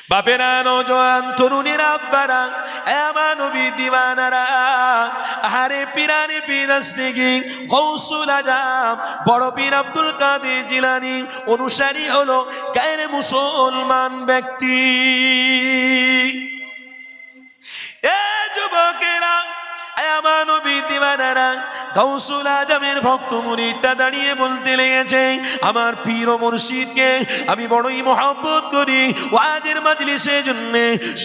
বাপেরা, নওজোয়ান তরুণীরা, আব্বারা, আমার নবী দিওয়ানারা, আহারে পিরানি পিদাস্তিগি গৌসুল আজম বড় পীর আব্দুল কাদের জিলানী অনুসারী হলো গায়রে মুসলমান ব্যক্তি। এ যুবকেরা, আমার নবী দিওয়ানারা, গৌসুল আজমের ভক্ত মুরিদটা দাঁড়িয়ে বলতে লেগেছে, আমার পীর ও মুর্শিদকে আমি বড়ই মহব্বত করি, ওয়াজের মাজলিসের জন্য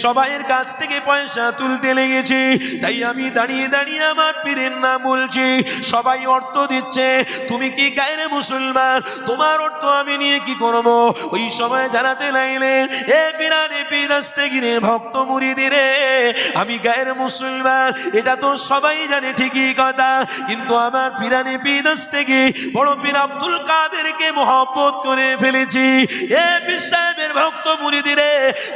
সবাইয়ের কাছ থেকে পয়সা তুলতে লেগেছি, তাই আমি দাঁড়িয়ে দাঁড়িয়ে আমার পীরের নাম বলছি। সবাই অর্থ দিচ্ছে, তুমি কি গায়রে মুসলমান, তোমার অর্থ আমি নিয়ে কি করব? ওই সময় জানাতে লাগলেন, এ পিরানি পিদাস্তেগিরে ভক্ত মুরিদিরে, আমি গায়রে মুসলমান এটা তো সবাই জানে ঠিকই কথা, কিন্তু আমার পিরানি পিদাস্তেগি বড় পীর আব্দুল কাদেরকে মহব্বত করে ফেলেছি। এ পীর সাহেবের ভক্ত মুরিদিরে,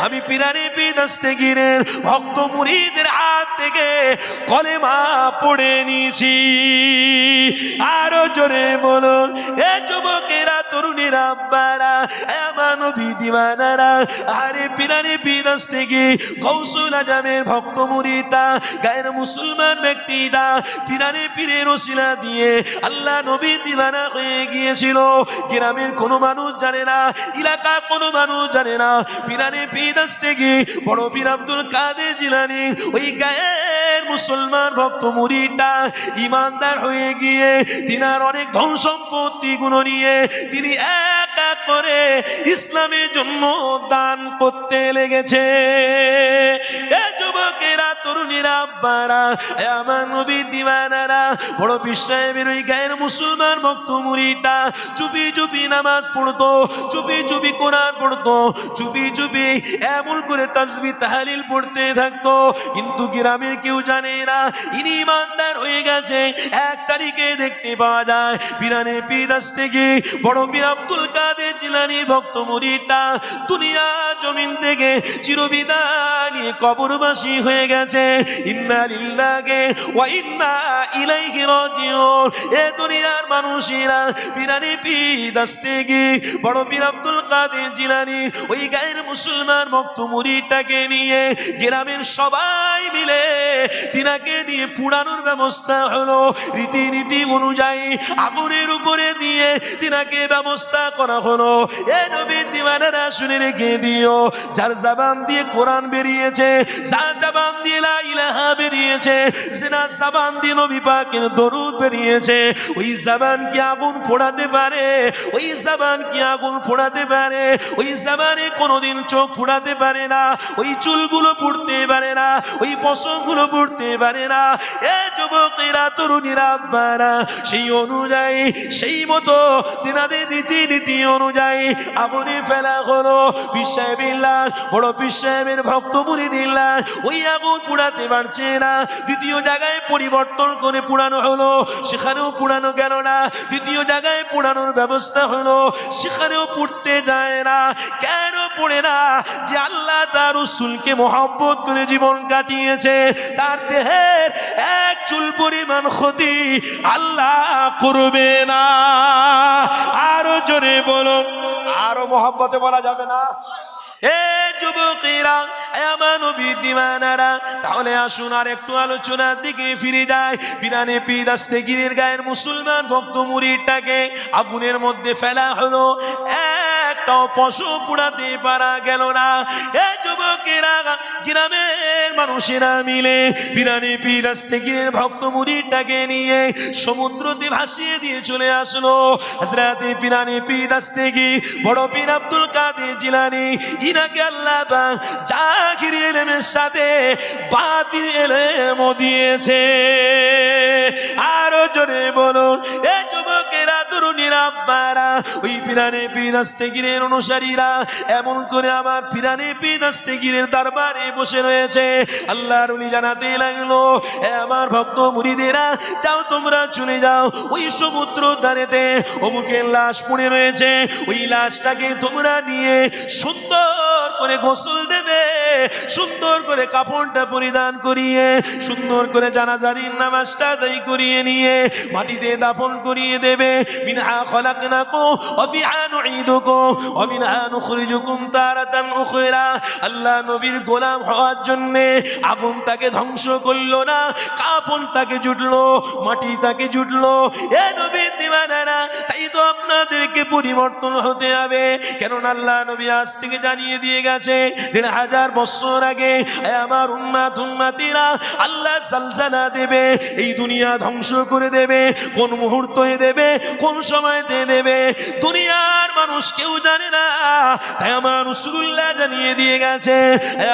আমি পিরানি পিদাস্তেগিরের ভক্ত মুরিদের হাত থেকে কলেমা পড়ে নিয়েছি। আরো জোরে বলুন, এ যুবকেরা, তরুণীরা, আব্বারা, আমার নবী দিওয়ানারা, আরে পিরানি পিদাস্তেগি গৌসুল আজমের ভক্ত মুরিদা গায়ের মুসলমান ব্যক্তিটা পিরানি পীরের ওসিলা দিয়ে আল্লাহ নবী দিওয়ানা হয়ে গিয়েছিল। গ্রামের কোনো মানুষ জানে না, এলাকার কোনো মানুষ জানে না, পিরানি পিদাস্তেগি বড় পীর আব্দুল কাদের জিলানী ওই গায়ের মুসলমান ভক্ত মুরিদটা ইমানদার হয়ে গিয়ে তিনার অনেক ধন সম্পত্তি গুলো নিয়ে তিনি এক এক করে ইসলামের জন্য দান করতে লেগেছে। এ যুবকেরা, তরুণীরা, আব্বারা, আমার নবী দিওয়ানারা, বড় পীর সাহেবের ওই গায়ের মুসলমান ভক্ত মুরিদটা চুপি চুপি নামাজ পড়তো, চুপি চুপি কোরআন পড়তো, চুপি চুপি এমন করে তাসবিহ তাহলিল পড়তে থাকতো, কিন্তু গ্রামের কেউ জানে না ইনি ইমানদার হয়ে গেছে। 1 তারিখে দেখতে পাওয়া যায় পিরানি পিদাস্তেগি বড় পীর আব্দুল কাদের জিলানীর ভক্ত মুরিদটা দুনিয়া জমিন থেকে চিরবিদায় নিয়ে কবরবাসী হয়ে গেছে। ইন্না লিল্লাহি ওয়া ইন্না ইলাইহি রাজিউন। এ দুনিয়ার মানুষেরা পিরানি পিদাস্তেগি বড় পীর আব্দুল কাদের জিলানী ওই গায়ের মুসলমান ভক্ত মুরিদটাকে নিয়ে গ্রামের সবাই মিলে তিনাকে নিয়ে পুরানোর ব্যবস্থা হলো। রীতিনীতি অনুযায়ী আগুনের উপরে দিয়ে তিনাকে ব্যবস্থা করা হলো। এ নবী দিওয়ানারা, শুনে রেখে দিও, যার জবান দিয়ে কোরআন বেরিয়েছে, যার জবান দিয়ে লা ইলাহা বেরিয়েছে, যার জবান দিয়ে নবী পাকের দরুদ বেরিয়েছে, ওই জবান কি আগুন পোড়াতে পারে? ওই জবান কি আগুন পোড়াতে পারে? ওই জবানে কোনোদিন চোখ পোড়াতে পারে না, ওই চুলগুলো পুড়তে পারে না, ওই পশমগুলো পুড়তে পারে না। এ যুবকেরা, তরুণীরা, আব্বারা, সেই অনুযায়ী সেই মতো তিনাদের রীতিনীতি অনুযায়ী আগুনে ফেলা হলো। পীর সাহেবের লাশ, বড় পীর সাহেবের ভক্ত মুরিদের লাশ ওই আগুন পুড়াতে পারছে না, দ্বিতীয় জায়গায় পরিবর্তন করে পুড়ানো হলো, সেখানেও পুড়ানো গেল না। দ্বিতীয় জায়গায় পুড়ানোর ব্যবস্থা হলো, সেখানেও পুড়তে যায় না। কেন পড়ে না? যে আল্লাহ তার রাসূলকে মহব্বত করে জীবন কাটিয়েছে, তার দেহের এক চুল পরিমাণ ক্ষতি আল্লাহ করবে না। আরো জোরে বলো, আরো মহব্বতে বলা যাবে না? এ যুবকেরা, আমার নবী দিওয়ানারা, তাহলে আসুন আর একটু আলোচনার দিকে ফিরে যায়। পিরানি পিদাস্তেগিরের গায়ের মুসলমান ভক্ত মুরিদটাকে আগুনের মধ্যে ফেলা হলো, একটাও পশু পুড়াতে পারা গেল না। এ যুবকেরা, গ্রামের মানুষেরা মিলে পিরানি পিদাস্তেগিরের ভক্ত মুরিদটাকে নিয়ে সমুদ্রতে ভাসিয়ে দিয়ে চলে আসলো। হযরতে পিরানি পিদাস্তেগি বড় পীর আব্দুল কাদের জিলানী ইনাকে আল্লাহ জাহির ইলমের সাথে বাতিল ইলম দিয়েছে। আরো জোরে বলুন, এ যুবকেরা, তরুণীরা, আব্বারা, ওই পিরানি পিদাস্তেগিরের অনুসারীরা এমন করে আমার পিরানি পিদাস্তেগিরের দরবারে বসে রয়েছে। আল্লাহর ওলি জানাতে লাগলো, এ আমার ভক্ত মুরিদেরা, যাও তোমরা চলে যাও ওই সমুদ্র ধারেতে অমুকের লাশ পড়ে রয়েছে, ওই লাশটাকে তোমরা নিয়ে সুন্দর করে গোসল দেবে, সুন্দর করে কাপড়টা পরিধান করিয়ে সুন্দর করে জানাজার নামাজটা আদায় করিয়ে নিয়ে মাটিতে দাফন করিয়ে দেবে। মিনহা খলাকনাকুম ওয়া ফিহা নুঈদুকুম ওয়া মিনহা নুখরিজুকুম তারাতান উখরা। আল্লাহ নবীর গোলাম হওয়ার জন্য আগুন তাকে ধ্বংস করলো না, কাফন তাকে জুটলো, মাটি তাকে জুটলো। এ নবীর দিওয়ানারা, তাই তো আপনাদেরকে পরিবর্তন হতে হবে। কেননা আল্লাহ নবী আজ থেকে জানিয়ে দিয়ে গেছে ১৫০০ বছর আগে আমার উম্মতিরা আল্লাহ জালজালা দেবে, এই দুনিয়া ধ্বংস করে দেবে। কোন মুহূর্তে দেবে, কোন সময়তে দেবে, দুনিয়ার মানুষ কেউ জানে না। তাই আমার রাসূলুল্লাহ জানিয়ে দিয়ে গেছে,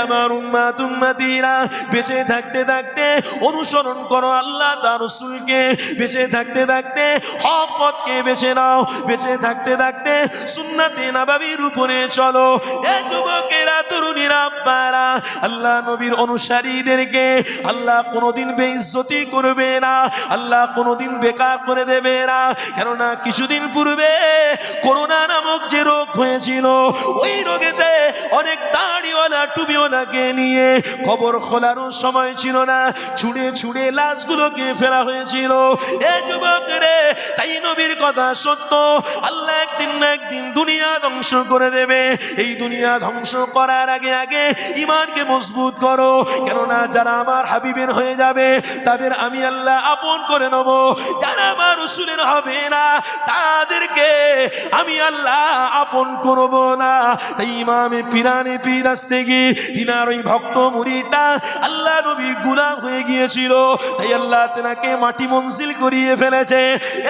আমার উম্মতিরা বেঁচে থাকতে থাকতে অনুসরণ করো আল্লাহ তার রাসূলকে, বেঁচে থাকতে থাকতে হক পথকে বেছে নাও, বেঁচে থাকতে থাকতে সুন্নাতে নববীর উপরে চলো। এ যুবকেরা, তরুণীরা, আব্বারা, আল্লাহ নবীর অনুসারীদেরকে আল্লাহ কোনোদিন বেইজ্জতি করবে না, আল্লাহ কোনোদিন বেকার করে দেবে না। কেননা কিছুদিন পূর্বে করোনা নামক যে রোগ হয়েছিল, ওই রোগেতে অনেক দাড়িওয়ালা টুপিওয়ালাকে নিয়ে কবর খোলারও সময় ছিল না, ছুঁড়ে ছুঁড়ে লাশগুলোকে ফেলা হয়েছিল। এ যুবক রে, তাই নবীর কথা সত্য, আল্লাহ একদিন না একদিন দুনিয়া ধ্বংস করে দেবে। এই দুনিয়া ধ্বংস করার আগে আগে ইমানকে মজবুত করো। কেননা যারা আমার হাবিবের হয়ে যাবে তাদের আমি আল্লাহ আপন করে নেব, যারা আমার রাসূলের হবে না তাদেরকে আমি আল্লাহ আপন করব না। তাই ইমামে পিরানে পীর আস্তেগী তিনার ওই ভক্ত মুরিদটা আল্লাহ নবী গুলাম হয়ে গিয়েছিল, তাই আল্লাহ তেনাকে মাটি মনজিল করিয়ে ফেলেছে।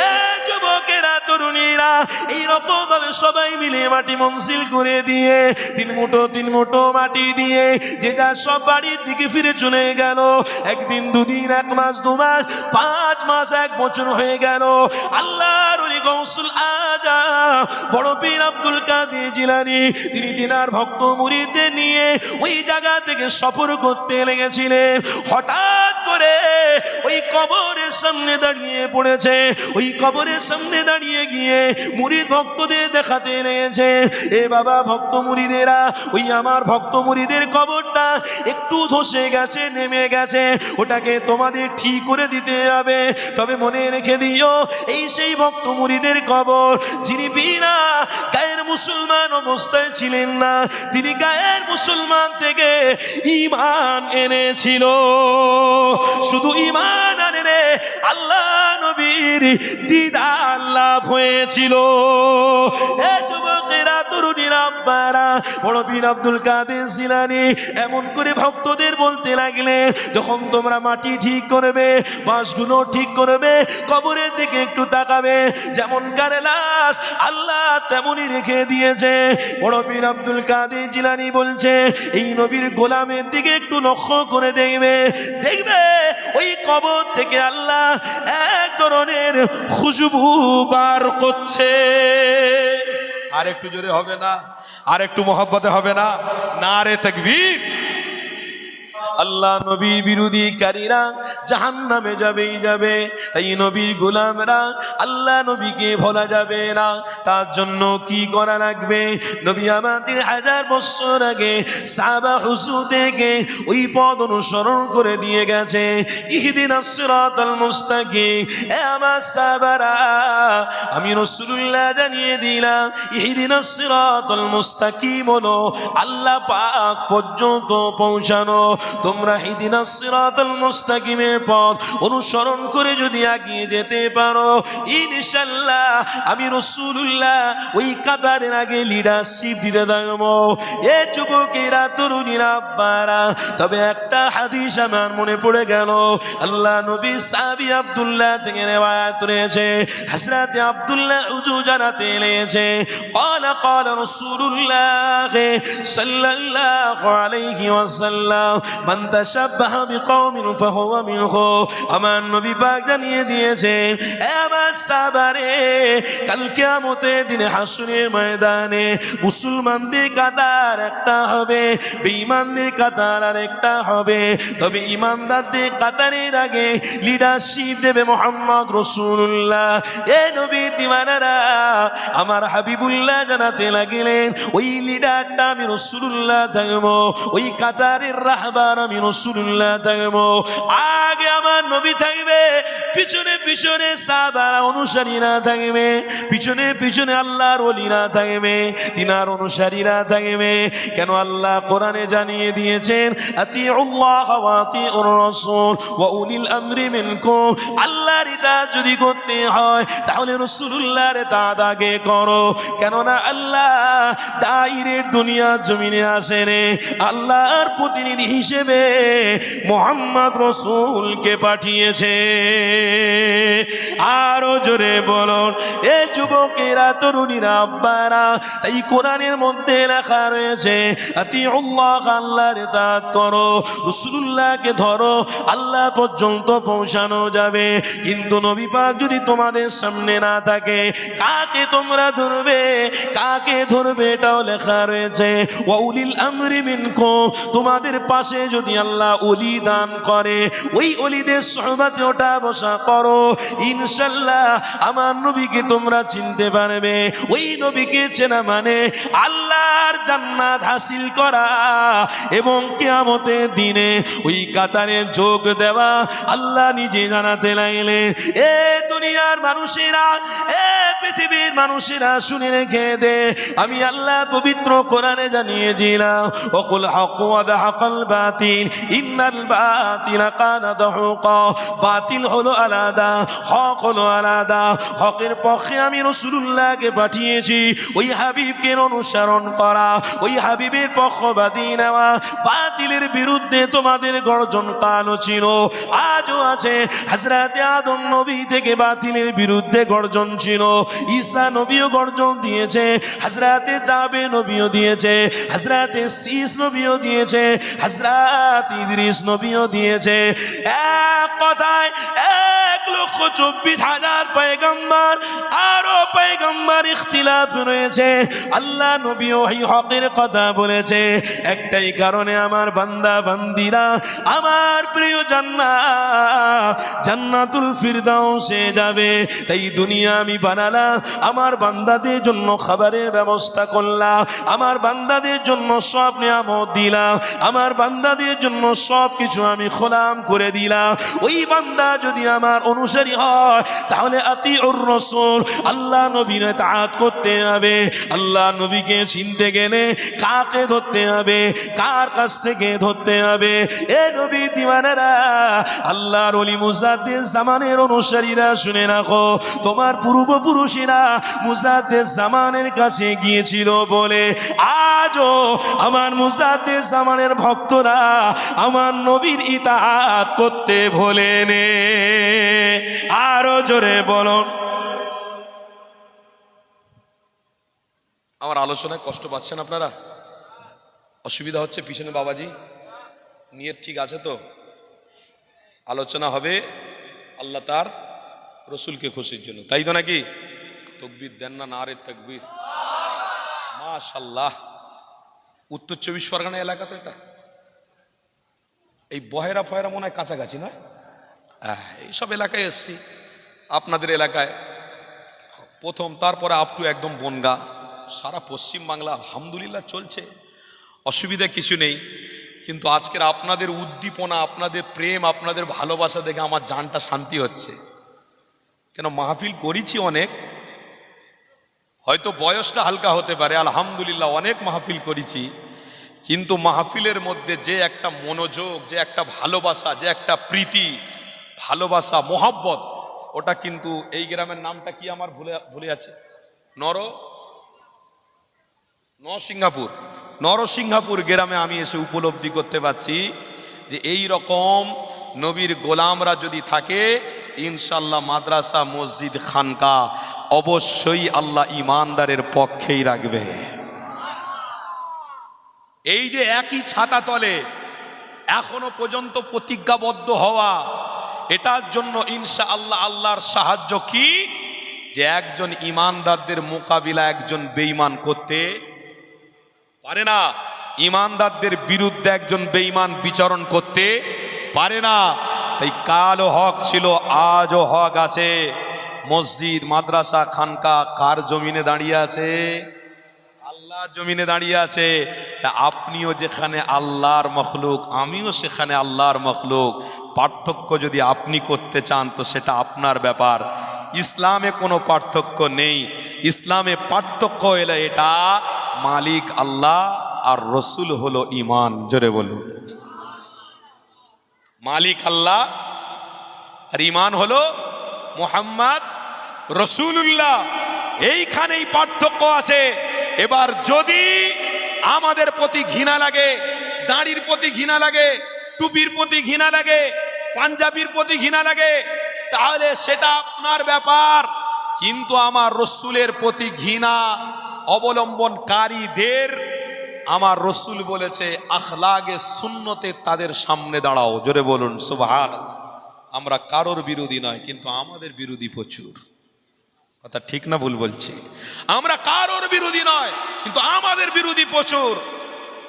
এ যুবকেরা, তরুণীরা, এইরকম ভাবে সবাই মিলে মাটি মনজিল করে দিয়ে তিন মুঠো মাটি দিয়ে যে যা সব বাড়ির দিকে ফিরে চলে গেল। একদিন, দুদিন, 1 মাস, 2 মাস, 5 মাস, 1 বছর হয়ে গেল। আল্লাহর ওলি গৌসুল আজম বড় পীর আব্দুল কাদের জিলানী তিনি তিনার ভক্ত মুরিদদের নিয়ে ওই জায়গা থেকে সফর করতে লেগেছিলেন। হঠাৎ করে ওই কবরের সামনে দাঁড়িয়ে পড়েছে। ওই কবরের সামনে দাঁড়িয়ে গিয়ে মুরিদ ভক্তদের দেখাতে লেগেছে, এ বাবা ভক্ত মুরিদেরা, ওই আমার ভক্ত মুরিদের কবরটা একটু ধসে গেছে, নেমে গেছে, ওটাকে তোমাদের ঠিক করে দিতে হবে। তবে মনে রেখে দিও, এই সেই ভক্ত মুরিদের কবর যিনি বিনা গায়ের মুসলমান অবস্থায় ছিলেন না, তিনি গায়ের মুসলমান থেকে ঈমান এনেছিল। শুধু ঈমান আনে আল্লাহ নবীর দিদার লাভ হয়েছিল। এ যুবকেরা, তরুণীরা, আব্বারা, বড় পীর আব্দুল কাদের জিলানী এমন করে ভক্তদের বলতে লাগলে, যখন তোমরা মাটি ঠিক করবে, বাঁশগুলো ঠিক করবে, কবরের দিকে একটু তাকাবে, যেমন কারে লাশ আল্লাহ তেমনই রেখে দিয়েছে। বড় পীর আব্দুল কাদের জিলানী বলছে, এই নবীর গোলামের দিকে একটু লক্ষ্য করে দেখবে, দেখবে ওই কবর থেকে আল্লাহ এক ধরনের খুশবু বার করছে। আর একটু জোরে হবে না? আর একটু মহব্বতে হবে না? নারে তাকবীর! আল্লাহ নবীর বিরোধীকারীরা জাহান্নামে যাবেই যাবে। তাই নবীর গোলামরা আল্লাহ নবীকে ভোলা যাবে না। তার জন্য কি করা লাগবে? নবী আমাদের 1000 বছর আগে সাহাবা হুজুরদেরকে ওই পথ অনুসরণ করে দিয়ে গেছে। ইহদিনাস সিরাতাল মুস্তাকিম। এ আমার সাহাবারা, আমি রাসূলুল্লাহ জানিয়ে দিলাম, ইহদিনাস সিরাতাল মুস্তাকিম হলো আল্লাহ পাক পর্যন্ত পৌঁছানো। তোমরা ইহদিনাস সিরাতাল মুস্তাকিমের পথ অনুসরণ করে যদি এগিয়ে যেতে পারো, ইনশাআল্লাহ আমি রাসূলুল্লাহ ওই কাতারের আগে লিডারশিপ দিতে থাকবো। এ যুবকেরা, তরুণীরা, আব্বারা, তবে একটা হাদিস আমার মনে পড়ে গেল। আল্লাহ নবী সাহাবী আব্দুল্লাহ থেকে রিওয়ায়াত রয়েছে, হযরত আব্দুল্লাহ হুজুর জানাতে লেগেছে, ক্বালা ক্বালা রাসূলুল্লাহ সাল্লাল্লাহু আলাইহি ওয়াসাল্লাম, মান মান তাশাব্বাহা বিকওমিন ফাহুয়া মিনহু। আমার নবী পাক জানিয়ে দিয়েছেন, এ আমার সাহাবারে, কাল কিয়ামতের দিনে হাসরের ময়দানে মুসলমানদের কাতার একটা হবে, বেঈমানদের কাতার আরেকটা হবে। তবে ঈমানদারদের কাতারের আগে লিডারশিপ দেবে মুহাম্মদ রাসূলুল্লাহ। এ নবী দিওয়ানারা, আমার হাবিবুল্লাহ জানাতে লাগলেন, ওই লিডারটা আমি রাসূলুল্লাহ থাকবো, ওই কাতারের রাহবার আমি রাসূলুল্লাহ থাকবো। আগে আমার নবী থাকবে, পিছনে পিছনে সাহাবারা অনুসারীরা থাকবে, পিছনে পিছনে আল্লাহর ওলিরা থাকবে, তিনার অনুসারীরা থাকবে। কেন? আল্লাহ কোরআনে জানিয়ে দিয়েছেন, আতিউল্লাহ ওয়া আতিউর রাসূল ওয়া উলিল আমরি মিনকুম। আল্লাহর ইতাআত যদি করতে হয় তাহলে রাসূলুল্লাহর ইতাআত আগে করো। কেননা আল্লাহ ডাইরেক্ট দুনিয়ার জমিনে আসেনে, আল্লাহর প্রতিনিধি হিসেবে মুহাম্মদ রাসূলকে পাঠিয়েছে। আরো জোরে বলুন, এ যুবকেরা, তরুণীরা, আব্বারা, তাই কোরআনের মধ্যে লেখা রয়েছে, আতিউল্লাহ, আল্লাহর ইতাআত করো, রাসূলুল্লাহকে ধরো, আল্লাহ পর্যন্ত পৌঁছানো যাবে। কিন্তু নবী পাক যদি তোমাদের সামনে না থাকে, কাকে তোমরা ধরবে? কাকে ধরবে? এটাও লেখা রয়েছে, ওয়া উলিল আমরি মিনকুম। তোমাদের পাশে যদি আল্লাহ ওলি দান করে, ওই ওলিদের সুহবতে ওঠা বসা করো, ইনশাআল্লাহ আমার নবীকে তোমরা চিনতে পারবে। ওই নবীকে চেনা মানে আল্লাহর জান্নাত হাসিল করা এবং কিয়ামতের দিনে ওই কাতারে যোগ দেওয়া। আল্লাহ নিজে জানাতে লাগলেন, এ দুনিয়ার মানুষেরা, এ পৃথিবীর মানুষেরা, শুনে রেখে দে, আমি আল্লাহ পবিত্র কোরআনে জানিয়ে দিলাম, ওয়াকুল হাক্কু ওয়া যাহাকাল বাতিল ইন্নাল বাতিলা কানা যাহুকা। বাতিল হলো আলাদা, হক হলো আলাদা। হকের পক্ষে আমি রাসূলুল্লাহকে পাঠিয়েছি, ওই হাবিবকে অনুসরণ করা, ওই হাবিবের পক্ষবাদী নেওয়া। বাতিলের বিরুদ্ধে তোমাদের গর্জন কালও ছিল, আজও আছে। হযরতে আদম নবী থেকে বাতিলের বিরুদ্ধে গর্জন ছিল, ঈসা নবীও গর্জন দিয়েছে, হযরতে জাবে নবীও দিয়েছে, হযরতে শীস নবীও দিয়েছে, হযরত ইদ্রিস নবীও দিয়েছে। এক কথায় 1,24,000 পয়গম্বর, আরো পয়গম্বর ইখতিলাফ রয়েছে। আল্লাহ নবীও এই হকের কথা বলেছে। একটাই কারণে আমার বান্দা বান্দিরা আমার প্রিয় জান্নাতুল ফিরদাউসে যাবে। তাই দুনিয়া আমি বানালাম, আমার বান্দাদের জন্য খাবারের ব্যবস্থা করলাম, আমার বান্দাদের জন্য সব নিয়ামত দিলাম, আমার বান্দাদের জন্য সব কিছু আমি খোলাম করে দিলাম। ওই বান্দা যদি আমার অনুসারী হয় তাহলে আতিউর রাসূল, আল্লাহ নবীর ইতাআত করতে হবে। আল্লাহ নবীকে চিনতে গেলে কাকে ধরতে হবে? কার কাছ থেকে ধরতে হবে? এ নবী দিওয়ানারা, আল্লাহর ওলি মুজাদ্দিদ জামানের অনুসারীরা, শুনে রাখো, তোমার পূর্বপুরুষেরা মুজাদ্দিদ জামানের কাছে গিয়েছিল বলে আজও আমার মুজাদ্দিদ জামানের ভক্তরা আমার নবীর ইতাআত করতে ভোলেনে। আরো জোরে বলুন। আমার আলোচনায় কষ্ট পাচ্ছেন আপনারা? অসুবিধা হচ্ছে? পিছনে বাবাজি নিয়ত ঠিক আছে তো? আলোচনা হবে আল্লাহ তার রসুলকে খুশির জন্য, তাই তো নাকি? তাকবীর দেন না, নারে তাকবীর, মাশাআল্লাহ। উত্তর 24 পরগনা এলাকা তো এটা, এই বহেরা ফহেরা মনে হয় কাছাকাছি না? এইসব এলাকায় এসছি আপনাদের এলাকায় প্রথম, তারপরে আপ টু একদম বনগা, সারা পশ্চিম বাংলা আলহামদুলিল্লাহ চলছে, অসুবিধা কিছু নেই। কিন্তু আজকের আপনাদের উদ্দীপনা, আপনাদের প্রেম, আপনাদের ভালোবাসা দেখে আমার জানটা শান্তি হচ্ছে। কেন? মাহফিল করেছি অনেক, হয়তো বয়সটা হালকা হতে পারে, আলহামদুলিল্লাহ অনেক মাহফিল করেছি, কিন্তু মাহফিলের মধ্যে যে একটা মনোযোগ, যে একটা ভালোবাসা, যে একটা প্রীতি, ভালোবাসা, মোহাব্বত, ওটা কিন্তু এই গ্রামের নামটা কি আমার ভুলে আছে, নরসিংহাপুর গ্রামে আমি এসে উপলব্ধি করতে পারছি যে এই রকম নবীর গোলামরা যদি থাকে, ইনশাল্লাহ মাদ্রাসা, মসজিদ, খানকা অবশ্যই আল্লাহ ইমানদারের পক্ষেই রাখবে। এই যে একই ছাতা তলে এখনো পর্যন্ত প্রতিজ্ঞাবদ্ধ হওয়া, এটার জন্য ইনশাআল্লাহ আল্লাহর সাহায্য কি, যে একজন ইমানদারদের মোকাবিলা একজন বেঈমান করতে পারে না, ইমানদারদের বিরুদ্ধে একজন বেঈমান বিচরণ করতে পারে না। তাই কালও হক ছিল, আজও হক আছে। মসজিদ, মাদ্রাসা, খানকা কার জমিনে দাঁড়িয়ে আছে? আল্লাহর জমিনে দাঁড়িয়ে আছে। তা আপনিও যেখানে আল্লাহর মখলুক, আমিও সেখানে আল্লাহর মখলুক। পার্থক্য যদি আপনি করতে চান তো সেটা আপনার ব্যাপার। ইসলামে কোনো পার্থক্য নেই। ইসলামে পার্থক্য এলো এটা, মালিক আল্লাহ আর রসুল হলো ঈমান। জোরে বলুন, মালিক আল্লাহ আর ঈমান হলো মুহাম্মদ রসুলুল্লাহ। এইখানেই পার্থক্য আছে। এবার যদি আমাদের প্রতি ঘৃণা লাগে, দাড়ির প্রতি ঘৃণা লাগে, টুপির প্রতি ঘৃণা লাগে, পাঞ্জাবির প্রতি ঘৃণা লাগে, তাহলে সেটা আপনার ব্যাপার। কিন্তু আমার রসুলের প্রতি ঘৃণা অবলম্বনকারীদের আমার রসুল বলেছে আখলাগে সুন্নতে তাদের সামনে দাঁড়াও। জোরে বলুন সুবহানাল্লাহ। আমরা কারোর বিরোধী নয়, কিন্তু আমাদের বিরোধী প্রচুর। কথা ঠিক না ভুল বলছি? আমরা কারোর বিরোধী নয়, কিন্তু আমাদের বিরোধী প্রচুর।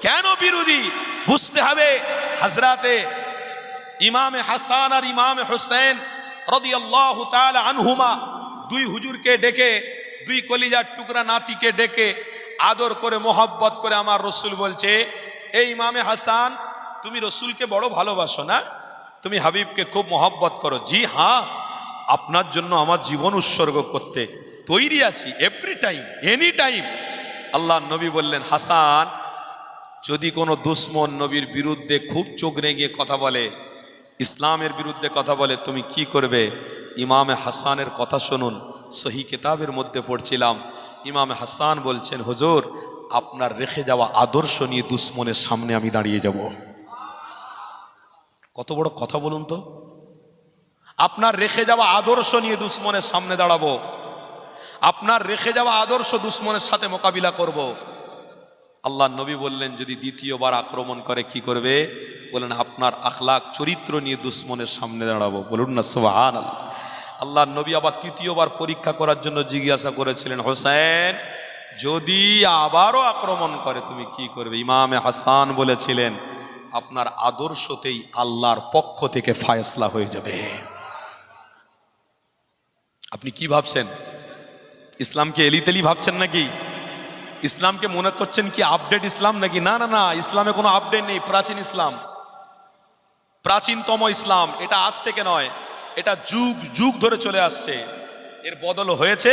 কেন বিরোধী বুঝতে হবে। হযরতে ইমামে হাসান আর ইমামে হুসাইন রাদিয়াল্লাহু তাআলা আনহুমা, দুই হুজুরকে ডেকে, দুই কলিজার টুকরা নাতিকে ডেকে আদর করে মোহাব্বত করে আমার রসুল বলছে, এই ইমামে হাসান, তুমি রসুলকে বড় ভালোবাসো না? তুমি হাবিবকে খুব মোহাব্বত করো? জি হ্যাঁ, আপনার জন্য আমার জীবন উৎসর্গ করতে তৈরি আছি, এভরি টাইম, এনি টাইম। আল্লাহ নবী বললেন, হাসান, যদি কোনো দুশ্মন নবীর বিরুদ্ধে খুব চোখ রেঙিয়ে কথা বলে, ইসলামের বিরুদ্ধে কথা বলে, তুমি কি করবে? ইমামে হাসানের কথা শুনুন। সহি কিতাবের মধ্যে পড়ছিলাম, ইমামে হাসান বলছেন, হুজুর, আপনার রেখে যাওয়া আদর্শ নিয়ে দুশ্মনের সামনে আমি দাঁড়িয়ে যাব। কত বড় কথা বলুন তো। আপনার রেখে যাওয়া আদর্শ নিয়ে দুশ্মনের সামনে দাঁড়াবো, আপনার রেখে যাওয়া আদর্শ দুশ্মনের সাথে মোকাবিলা করব। আল্লাহ নবী বললেন, যদি দ্বিতীয়বার আক্রমণ করে কি করবে? বলেন, আপনার আখলাক চরিত্র নিয়ে দুশ্মনের সামনে দাঁড়াবো। বলুন না সুবহানাল্লাহ। আল্লাহ নবী আবার তৃতীয়বার পরীক্ষা করার জন্য জিজ্ঞাসা করেছিলেন, হোসেন, যদি আবারও আক্রমণ করে তুমি কি করবে? ইমামে হাসান বলেছিলেন, আপনার আদর্শতেই আল্লাহর পক্ষ থেকে ফায়সলা হয়ে যাবে। আপনি কি ভাবছেন? ইসলামকে এলিতেলি ভাবছেন নাকি? ইসলামকে মনে করছেন কি আপডেট ইসলাম নাকি? না না না, ইসলামে কোনো আপডেট নেই। প্রাচীন ইসলাম, প্রাচীনতম ইসলাম। এটা আজ থেকে নয়, এটা যুগ যুগ ধরে চলে আসছে। এর বদল হয়েছে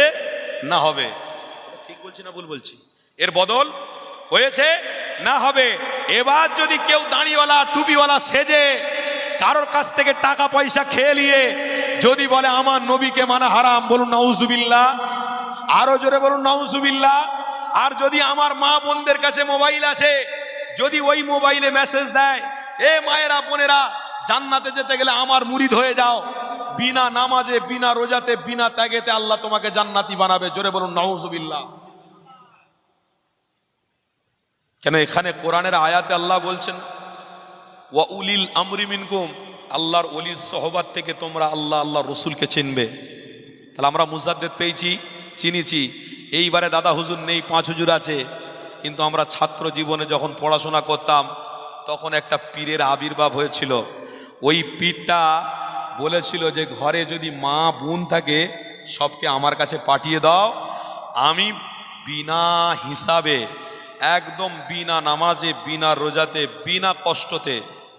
না হবে? ঠিক বলছি না ভুল বলছি? এর বদল হয়েছে না হবে? এবার যদি কেউ দাড়িওয়ালা টুপিওয়ালা সেজে কারোর কাছ থেকে টাকা পয়সা খেয়ে নিয়ে যদি বলে আমার নবীকে মানা হারাম, বলুন নাউজুবিল্লাহ। আরো জোরে বলুন নাউজুবিল্লাহ। আর যদি আমার মা বোনদের কাছে মোবাইল আছে, যদি ওই মোবাইলে মেসেজ দেয়, এ মায়েরা বোনেরা, জান্নাতে যেতে গেলে আমার মুরিদ হয়ে যাও, বিনা নামাজে, বিনা রোজাতে, বিনা ত্যাগেতে আল্লাহ তোমাকে জান্নাতি বানাবে, জোরে বলুন নাউজুবিল্লাহ। কেন এখানে কোরআনের আয়াতে আল্লাহ বলছেন, ওয়া উলিল আমরি মিনকুম, আল্লাহর ওলির সহবত থেকে তোমরা আল্লাহ আল্লাহর রসুলকে চিনবে। তাহলে আমরা মুজাদ্দেদ পেয়েছি, চিনেছি। এইবারে দাদা হুজুর নেই, 5 হুজুর আছে। কিন্তু আমরা ছাত্র জীবনে যখন পড়াশোনা করতাম, তখন একটা পীরের আবির্ভাব হয়েছিল। ওই পীরটা বলেছিল যে ঘরে যদি মা বোন থাকে সবকে আমার কাছে পাঠিয়ে দাও, আমি বিনা হিসাবে, একদম বিনা নামাজে, বিনা রোজাতে, বিনা কষ্টতে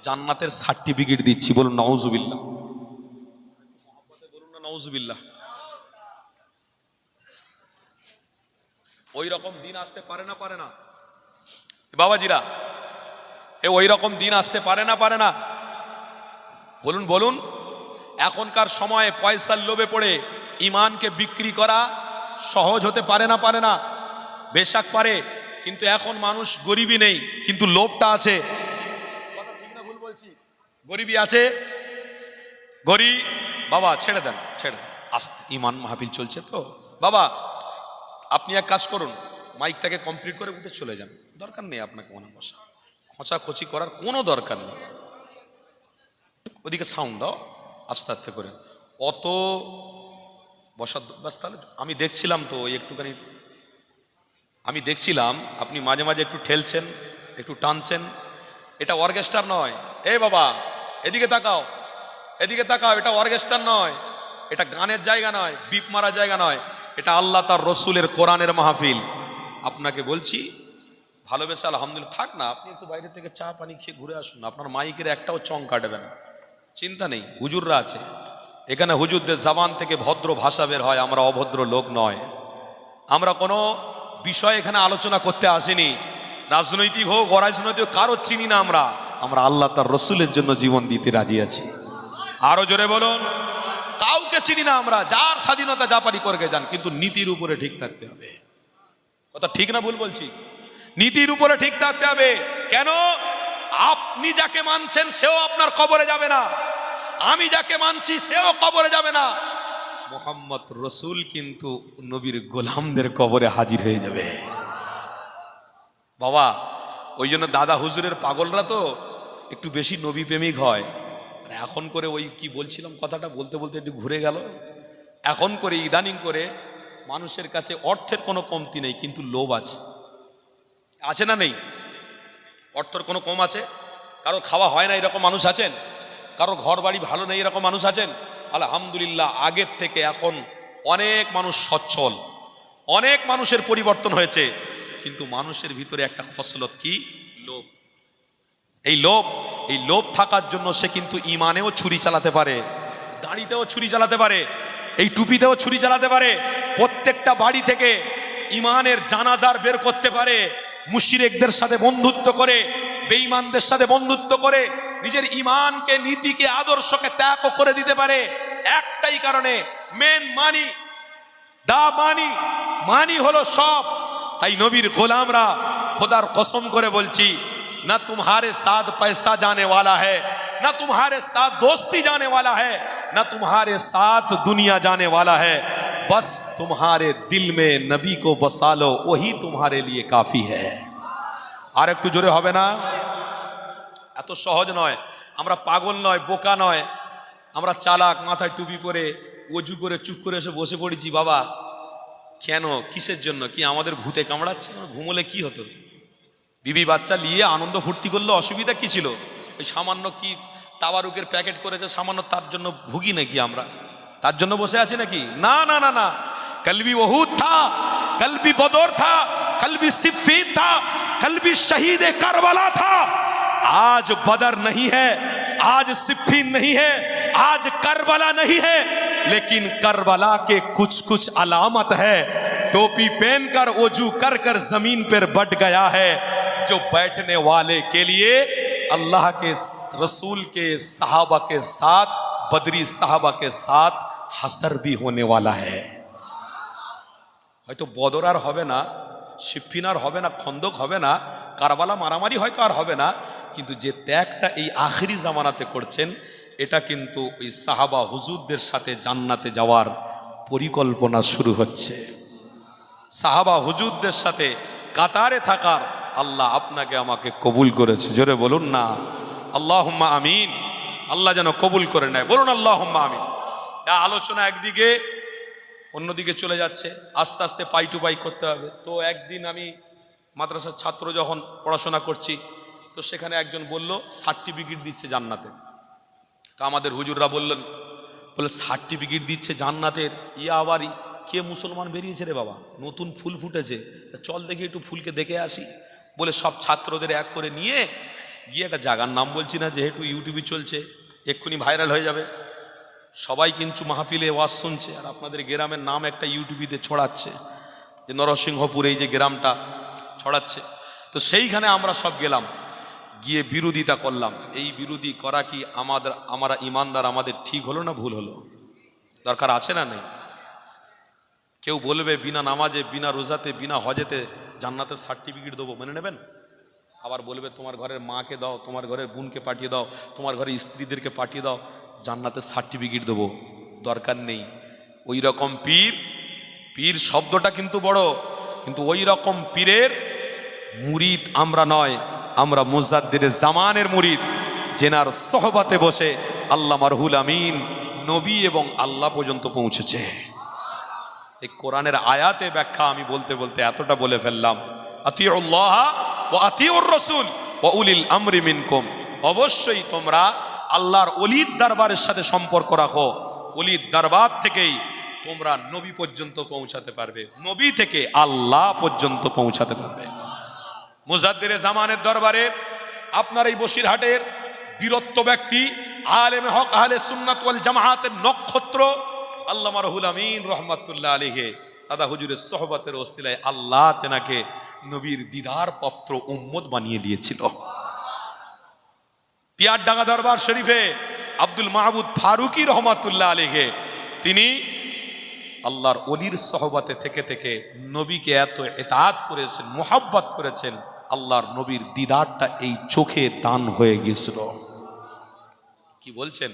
জান্নাতের সার্টিফিকেট দিচ্ছি। বলুন নাউজুবিল্লাহ। বলুন না নাউজুবিল্লাহ। ওই রকম দিন আসতে পারে না? পারে না বাবাজিরা? ওই রকম দিন আসতে পারে না? পারে না? বলুন বলুন। এখনকার সময়ে পয়সার লোভে পড়ে ইমানকে বিক্রি করা সহজ হতে পারে না? পারে না? বেশক পারে। কিন্তু এখন মানুষ গরিবই নেই, কিন্তু লোভটা আছে। কথা ঠিক না ভুল বলছি? গরিবই আছে, গরিব। বাবা ছেড়ে দেন, ছেড়ে দেন, আস্তে, ইমান মাহফিল চলছে তো। বাবা আপনি এক কাজ করুন, মাইকটাকে কমপ্লিট করে উঠে চলে যান। দরকার নেই আপনাকে মনে বসা, খোঁচাখুচি করার কোনো দরকার নেই। ওদিকে সাউন্ড দাও আস্তে আস্তে করে, অত বসার বাস। তাহলে আমি দেখছিলাম তো ওই একটুখানি, আমি দেখছিলাম আপনি মাঝে মাঝে একটু ঠেলছেন, একটু টানছেন। এটা অর্কেস্ট্রার নয়। এই বাবা এদিকে তাকাও, এদিকে তাকাও, এটা অর্কেস্ট্রার নয়, এটা গানের জায়গা নয়, বিপ মারা জায়গা নয়, এটা আল্লাহ তার রসুলের কোরআনের মাহফিল। আপনাকে বলছি ভালোবেসে আলহামদুলিল্লাহ থাক না, আপনি একটু বাইরে থেকে চা পানি খেয়ে ঘুরে আসুন, আপনার মাইকের একটাও চং কাটবে না, চিন্তা নেই। হুজুররা আছে এখানে, হুজুরদের জবান থেকে ভদ্র ভাষা বের হয়, আমরা অভদ্র লোক নয়। আমরা কোনো বিষয় এখানে আলোচনা করতে আসিনি, রাজনৈতিক হোক অরাজনৈতিক হোক, কারো চিনি না আমরা। আমরা আল্লাহ তার রসুলের জন্য জীবন দিতে রাজি আছি। আরো জোরে বলুন। কাউকে চিনি না আমরা, যার স্বাধীনতা যা পারি করে যান, কিন্তু নীতির উপরে ঠিক থাকতে হবে। কথা ঠিক না ভুল বলছি? নীতির উপরে ঠিক থাকতে হবে। কেন? আপনি যাকে মানছেন সেও আপনার কবরে যাবে না, আমি যাকে মানছি সেও কবরে যাবে না। মোহাম্মদ রসুল কিন্তু নবীর গোলামদের কবরে হাজির হয়ে যাবে। বাবা ওই জন্য দাদা হুজুরের পাগলরা তো একটু বেশি নবী প্রেমিক হয়। এখন করে ওই কি বলছিলাম কথাটা বলতে বলতে একটু ঘুরে গেল। এখন করে ইদানিং করে মানুষের কাছে অর্থের কোনো কমতি নেই, কিন্তু লোভ আছে। আছে না নেই? অর্থের কোনো কম আছে? কারো খাওয়া হয় না এরকম মানুষ আছেন? কারো ঘর বাড়ি ভালো নেই এরকম মানুষ আছেন? আলহামদুলিল্লাহ আগের থেকে এখন অনেক মানুষ সচ্ছল, অনেক মানুষের পরিবর্তন হয়েছে। কিন্তু মানুষের ভিতরে একটা খসলত কি? লোভ। এই লোভ থাকার জন্য সে কিন্তু ইমানেও ছুরি চালাতে পারে, দাড়িতেও ছুরি চালাতে পারে, এই টুপিতেও ছুরি চালাতে পারে, প্রত্যেকটা বাড়ি থেকে ইমানের জানাজার বের করতে পারে, মুশরিকদের সাথে বন্ধুত্ব করে, বেঈমানদের সাথে বন্ধুত্ব করে নিজের ইমানকে, নীতিকে, আদর্শকে ত্যাগ করে দিতে পারে। একটাই কারণে, মেন মানি, মানি হলো সব। তাই নবীর গোলামরা খোদার কসম করে বলছি, না तुम्हारे साथ पैसा जाने वाला है, ना तुम्हारे साथ दोस्ती जाने वाला है, ना तुम्हारे साथ दुनिया जाने वाला है, बस तुम्हारे दिल में नबी को बसा लो, वही तुम्हारे लिए काफी है। আর একটু জোরে হবে না? এত সহজ নয়। আমরা পাগল নয়, বোকা নয়, আমরা চালাক, মাথায় টুপি পরে ওযু করে চুপ করে এসে বসে পড়েছি। বাবা কেন, কিসের জন্য? কি আমাদের ভূতে কামড়াচ্ছে? ঘুমোলে কি হতো? বিবি বাচ্চা নিয়ে আনন্দ ফুর্তি করলে অসুবিধা কি ছিল? ওই সামান্য কি তাবারুকের প্যাকেট করেছে সামান্য, তার জন্য ভুগি নাকি আমরা? তার জন্য বসে আছি নাকি? না না না না। কলবি ওহুদ থা, কলবি বদর থা, কলবি সিফিন থা, कल्बी शहीद करबला था। आज बदर नहीं है, आज सिफीन नहीं है, आज करबला नहीं है, लेकिन करबला के कुछ कुछ अलामत है। टोपी पहनकर वजू कर कर जमीन पर बैठ गया है, जो बैठने वाले के लिए अल्लाह के रसूल के सहाबा के साथ, बदरी सहाबा के साथ हसर भी होने वाला है। হয়তো বদর আর হবে না, সিফিন আর হবে না, খন্দক হবে না, কারবালা মারামারি হয়তো আর হবে না, কিন্তু যে ত্যাগটা এই আখিরি জামানাতে করছেন, এটা কিন্তু ওই সাহাবা হুজুরদের সাথে জান্নাতে যাওয়ার পরিকল্পনা শুরু হচ্ছে। সাহাবা হুজুরদের সাথে কাতারে থাকার আল্লাহ আপনাকে আমাকে কবুল করেছে। জোরে বলুন না আল্লাহুম্মা আমিন। আল্লাহ যেন কবুল করে নেয়, বলুন আল্লাহুম্মা আমিন। আলোচনা একদিকে অন্যদিকে চলে যাচ্ছে, আস্তে আস্তে পাই টু পাই করতে হবে। তো একদিন আমি মাদ্রাসার ছাত্র যখন পড়াশোনা করছি, তো সেখানে একজন বলল সার্টিফিকেট দিচ্ছে জান্নাতের। তা আমাদের হুজুররা বললেন, বলে সার্টিফিকেট দিচ্ছে জান্নাতের, ইয়া আবার কে মুসলমান বেরিয়েছে রে বাবা, নতুন ফুল ফুটেছে, চল দেখি একটু ফুলকে দেখে আসি। বলে সব ছাত্রদের এক করে নিয়ে গিয়ে একটা জায়গার নাম বলছি না, যেহেতু ইউটিউবে চলছে এক্ষুনি ভাইরাল হয়ে যাবে, সবাই কিন্তু মাহফিলে ওয়াজ শুনছে, আর আপনাদের গ্রামের নাম একটা ইউটিউবে ছড়াচ্ছে, যে নরসিংহপুর এই যে গ্রামটা ছড়াচ্ছে। তো সেইখানে আমরা সব গেলাম, গিয়ে বিরোধিতা করলাম। এই বিরোধী করা কি আমরা ইমানদার, আমাদের ঠিক হলো না ভুল হলো? দরকার আছে না নেই? কেউ বলবে বিনা নামাজে, বিনা রোজাতে, বিনা হজেতে জান্নাতের সার্টিফিকেট দেবো, মেনে নেবেন? আবার বলবে তোমার ঘরের মাকে দাও, তোমার ঘরের বোনকে পাঠিয়ে দাও, তোমার ঘরের স্ত্রীদেরকে পাঠিয়ে দাও, জান্নাতের সার্টিফিকেট দেবো। দরকার নেই। ওই রকম পীর শব্দটা কিন্তু বড়, কিন্তু ওই রকম পীরের মুরিদ আমরা নয়, আমরা মুজাদ্দিদে জামানের মুরিদ, জেনার সোহবতে বসে আল্লামা রুহুল আমিন নবী এবং আল্লাহ পর্যন্ত পৌঁছেছে। এই কোরআনের আয়াতে ব্যাখ্যা আমি বলতে বলতে এতটা বলে ফেললাম। আতিউল্লাহ ওয়া আতিউর রাসূল ওয়া উলিল আমরি মিনকুম, অবশ্যই তোমরা আল্লাহর ওলির দরবারের সাথে সম্পর্ক রাখো। ওলির দরবার থেকেই তোমরা নবী পর্যন্ত পৌঁছাতে পারবে, নবী থেকে আল্লাহ পর্যন্ত পৌঁছাতে পারবে। মুজাদ্দিরে জামানের দরবারে আপনার এই বসিরহাটের বীরত্ব ব্যক্তি, আলেমে হক আহলে সুন্নাত ওয়াল জামাআতের নক্ষত্র আল্লামা রুহুল আমিন রহমাতুল্লাহ আলাইহি দাদা হুজুরের সোহবতের ওসিলায় আল্লাহ তেনাকে নবীর দিদার পত্র উম্মত বানিয়ে দিয়েছিল। পিয়ারডাঙ্গা দরবার শরীফে আব্দুল মাহমুদ ফারুকি রহমাতুল্লাহ আলাইহি তিনি আল্লাহর ওলির সোহবতে থেকে থেকে নবীকে এত ইতাআত করেছেন, মুহাব্বত করেছেন, আল্লাহর নবীর দিদারটা এই চোখে দান হয়ে গিয়েছিল। কি বলছেন?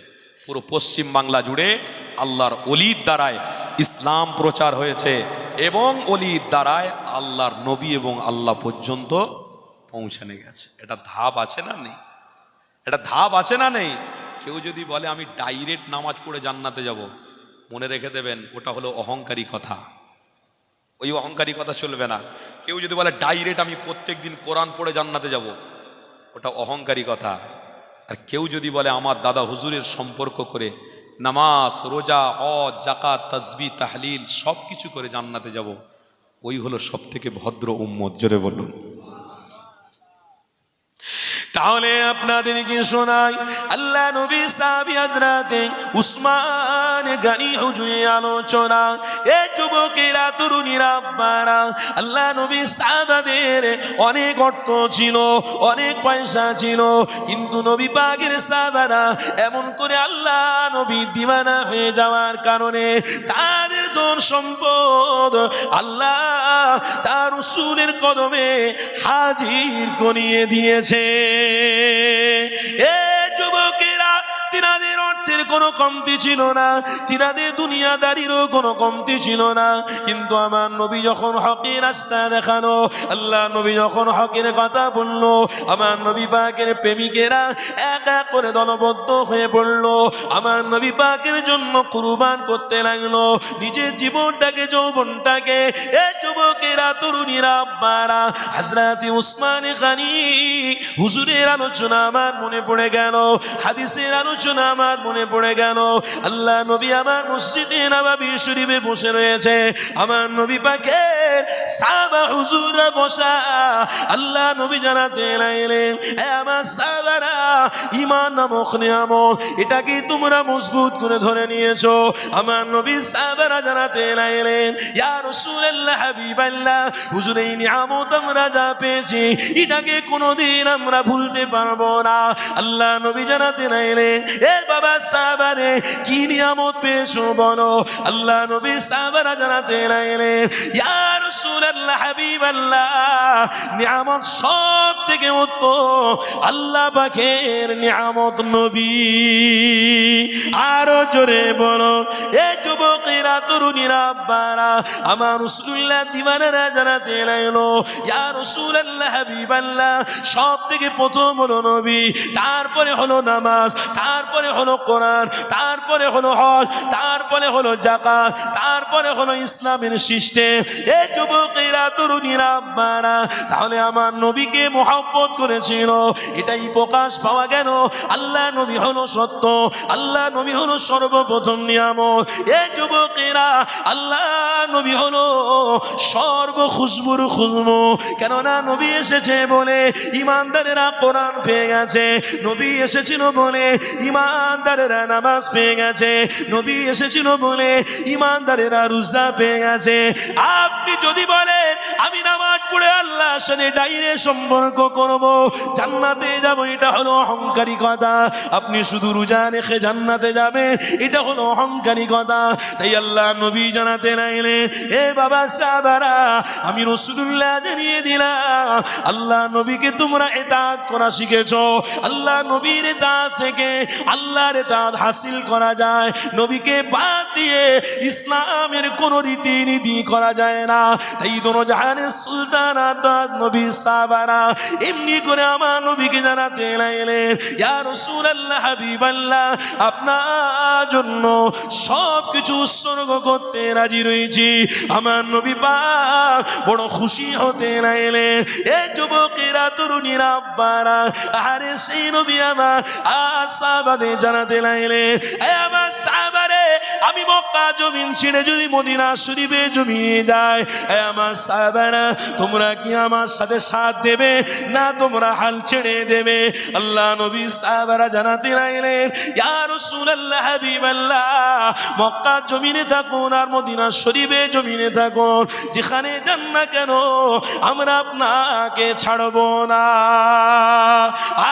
পুরো পশ্চিম বাংলা জুড়ে আল্লাহর ওলির দ্বারায় ইসলাম প্রচার হয়েছে এবং ওলির দ্বারায় আল্লাহর নবী এবং আল্লাহ পর্যন্ত পৌঁছানো গেছে। এটা ধাপ আছে না নেই? এটা ধাপ আছে না নেই? কেউ যদি বলে আমি ডাইরেক্ট নামাজ পড়ে জান্নাতে যাব, মনে রেখে দেবেন ওটা হলো অহংকারী কথা। ওই অহংকারী কথা চলবে না। কেউ যদি বলে ডাইরেক্ট আমি প্রত্যেক দিন কোরআন পড়ে জান্নাতে যাব, ওটা অহংকারী কথা। আর কেউ যদি বলে আমার দাদা হুজুরের সম্পর্ক করে নামাজ, রোজা, হজ, যাকাত, তাসবিহ, তাহলিল সব কিছু করে জান্নাতে যাব, ওই হলো সব থেকে ভদ্র উম্মত। জোরে বলুন। তাহলে আপনাদেরকে শোনাই আল্লাহ নবী সাহাবী হযরতে উসমান গনি হুজুরের আলোচনা। এ যুবকেরা, তরুণীরা, আব্বারা, আল্লাহ নবী সাহাবাদের অনেক অর্থ ছিল, অনেক পয়সা ছিল, কিন্তু নবী পাকের সাহাবারা এমন করে আল্লাহ নবী দিওয়ানা হয়ে যাওয়ার কারণে তাদের ধন সম্পদ আল্লাহ তার রাসূলের কদমে হাজির করিয়ে দিয়েছে। এ যুবকেরা, তিনাদের অর্থের কোনো কমতি ছিল না, তিনাদের দুনিয়াদারিরও কোনো কমতি ছিল না, কিন্তু আমার নবী যখন হকের রাস্তা দেখানো, আল্লাহ নবী যখন হকের কথা বললো, আমার নবী পাকের প্রেমিকেরা এক এক করে দলবদ্ধ হয়ে পড়লো, আমার নবী পাকের জন্য কুরবান করতে লাগলো নিজের জীবনটাকে, যৌবনটাকে। এ যুবকেরা, তরুণীরা, আব্বারা, হযরতে উসমান গনি হুজুরের আলোচনা আমার মনে পড়ে গেল, হাদিসের আলোচনা আমার মনে পড়ে গেল। আল্লাহ নবী আমার মসজিদে নববী শরীফে বসে রয়েছে, আমার নবী পাকের সাহাবা হুজুররা বসা, আল্লাহ নবী জানাতে লাগলেন, এ আমার সাহাবারা, ঈমান নামক নিয়ামত এটাকে তোমরা মজবুত করে ধরে নিয়েছো। আমার নবী সাহাবারা জানাতে লাগলেন, ইয়া রাসূলুল্লাহ, হাবিবাল্লাহ, হুজুর এই নিয়ামত আমরা যা পেয়েছি এটাকে কোনোদিন আমরা ভুলতে পারবো না। আল্লাহ নবী জানাতে লাগলেন, এ বাবা সাহাবারে, কি নিয়ামত পেয়েছো বলো? আল্লাহ নবী সাহাবারা জানাতে লাগলেন, ইয়া রাসূলুল্লাহ, হাবিবাল্লাহ, নিয়ামত সব থেকে উত্তম আল্লাহ পাকের নিয়ামত নবী। আরো জোরে বলো। এ যুবকেরা, তরুণীরা, আব্বারা, আমার রাসূলুল্লাহ দিওয়ানারা জানাতে লাগলো, ইয়া রাসূলুল্লাহ, হাবিবাল্লাহ, সব থেকে প্রথম হলো নবী, তারপরে হলো নামাজ, তারপরে হলো কোরআন, তারপরে হলো হজ, তারপরে হলো যাকাত, তারপরে হলো ইসলামের সিস্টেম। এ যুবকেরা, তরুণীরা, আব্বারা, তাহলে আমার নবীকে মহব্বত করেছিল, এটাই প্রকাশ পাওয়া গেল। আল্লাহ নবী হলো সত্য, আল্লাহ নবী হলো সর্বপ্রথম নিয়ামত। এ যুবকেরা, আল্লাহ নবী হলো সর্ব খুশবুর খুশবু, কেননা নবী এসেছে বলে ইমানদারেরা কোরআন পেয়ে গেছে, নবী এসেছিল বলে ইমানদারেরা নামাজ পেয়ে গেছে, নবী এসেছিল বলে ইমানদারেরা রোজা পেয়ে গেছে। আপনি যদি বলেন আমি নামাজ পড়ে আল্লাহর সাথে ডাইরেক্ট সম্পর্ক করব, জান্নাতে যাব, এটা হলো অহংকারী কথা। আপনি শুধু রোজা রেখে জান্নাতে যাবে, এটা হলো অহংকারী কথা। তাই আল্লাহ নবী জানাতে লাগলেন, এ বাবা সাহাবারা, আমি রাসূলুল্লাহ জানিয়ে দিলাম, আল্লাহ নবীকে তোমরা ইতাআত করা শিখেছো। আল্লাহ নবীর ইতাআত থেকে আল্লাহর ইতাআত হাসিল করা যায়। নবীকে বাদ দিয়ে ইসলামের কোনো রীতিনীতি করা যায় না। তাই দোনো জাহানের সুলতান নবী সাহাবারা এমনি করে আমার নবীকে জানাতে লাগলেন, ইয়া রাসূলুল্লাহ, হাবিবাল্লাহ, আপনার জন্য সব কিছু উৎসর্গ করতে রাজি রয়েছি। আমার নবী পাক বড় খুশি হতে লাগলেন। এ যুবকেরা, তরুণীরা, আব্বারা, আরে সেই নবী আমার সাহাবাদের জানাতে লাগলেন, এ আমার সাহাবারে, আমি মক্কা জমিন ছেড়ে যদি মদিনা শরীফে জমিয়ে যায়, এ আমার সাহাবারা, তোমরা কি আমার সাথে সাথ দেবে না তোমরা হাল ছেড়ে দেবে? আল্লাহ নবী সাহাবারা জানাতে লাগলেন, ইয়া রাসূলুল্লাহ, হাবিবাল্লাহ, মক্কা জমিনে থাকুন আর মদিনা শরীফে জমিনে থাকুন, যেখানে যান না কেন আমরা আপনাকে ছাড়বো না।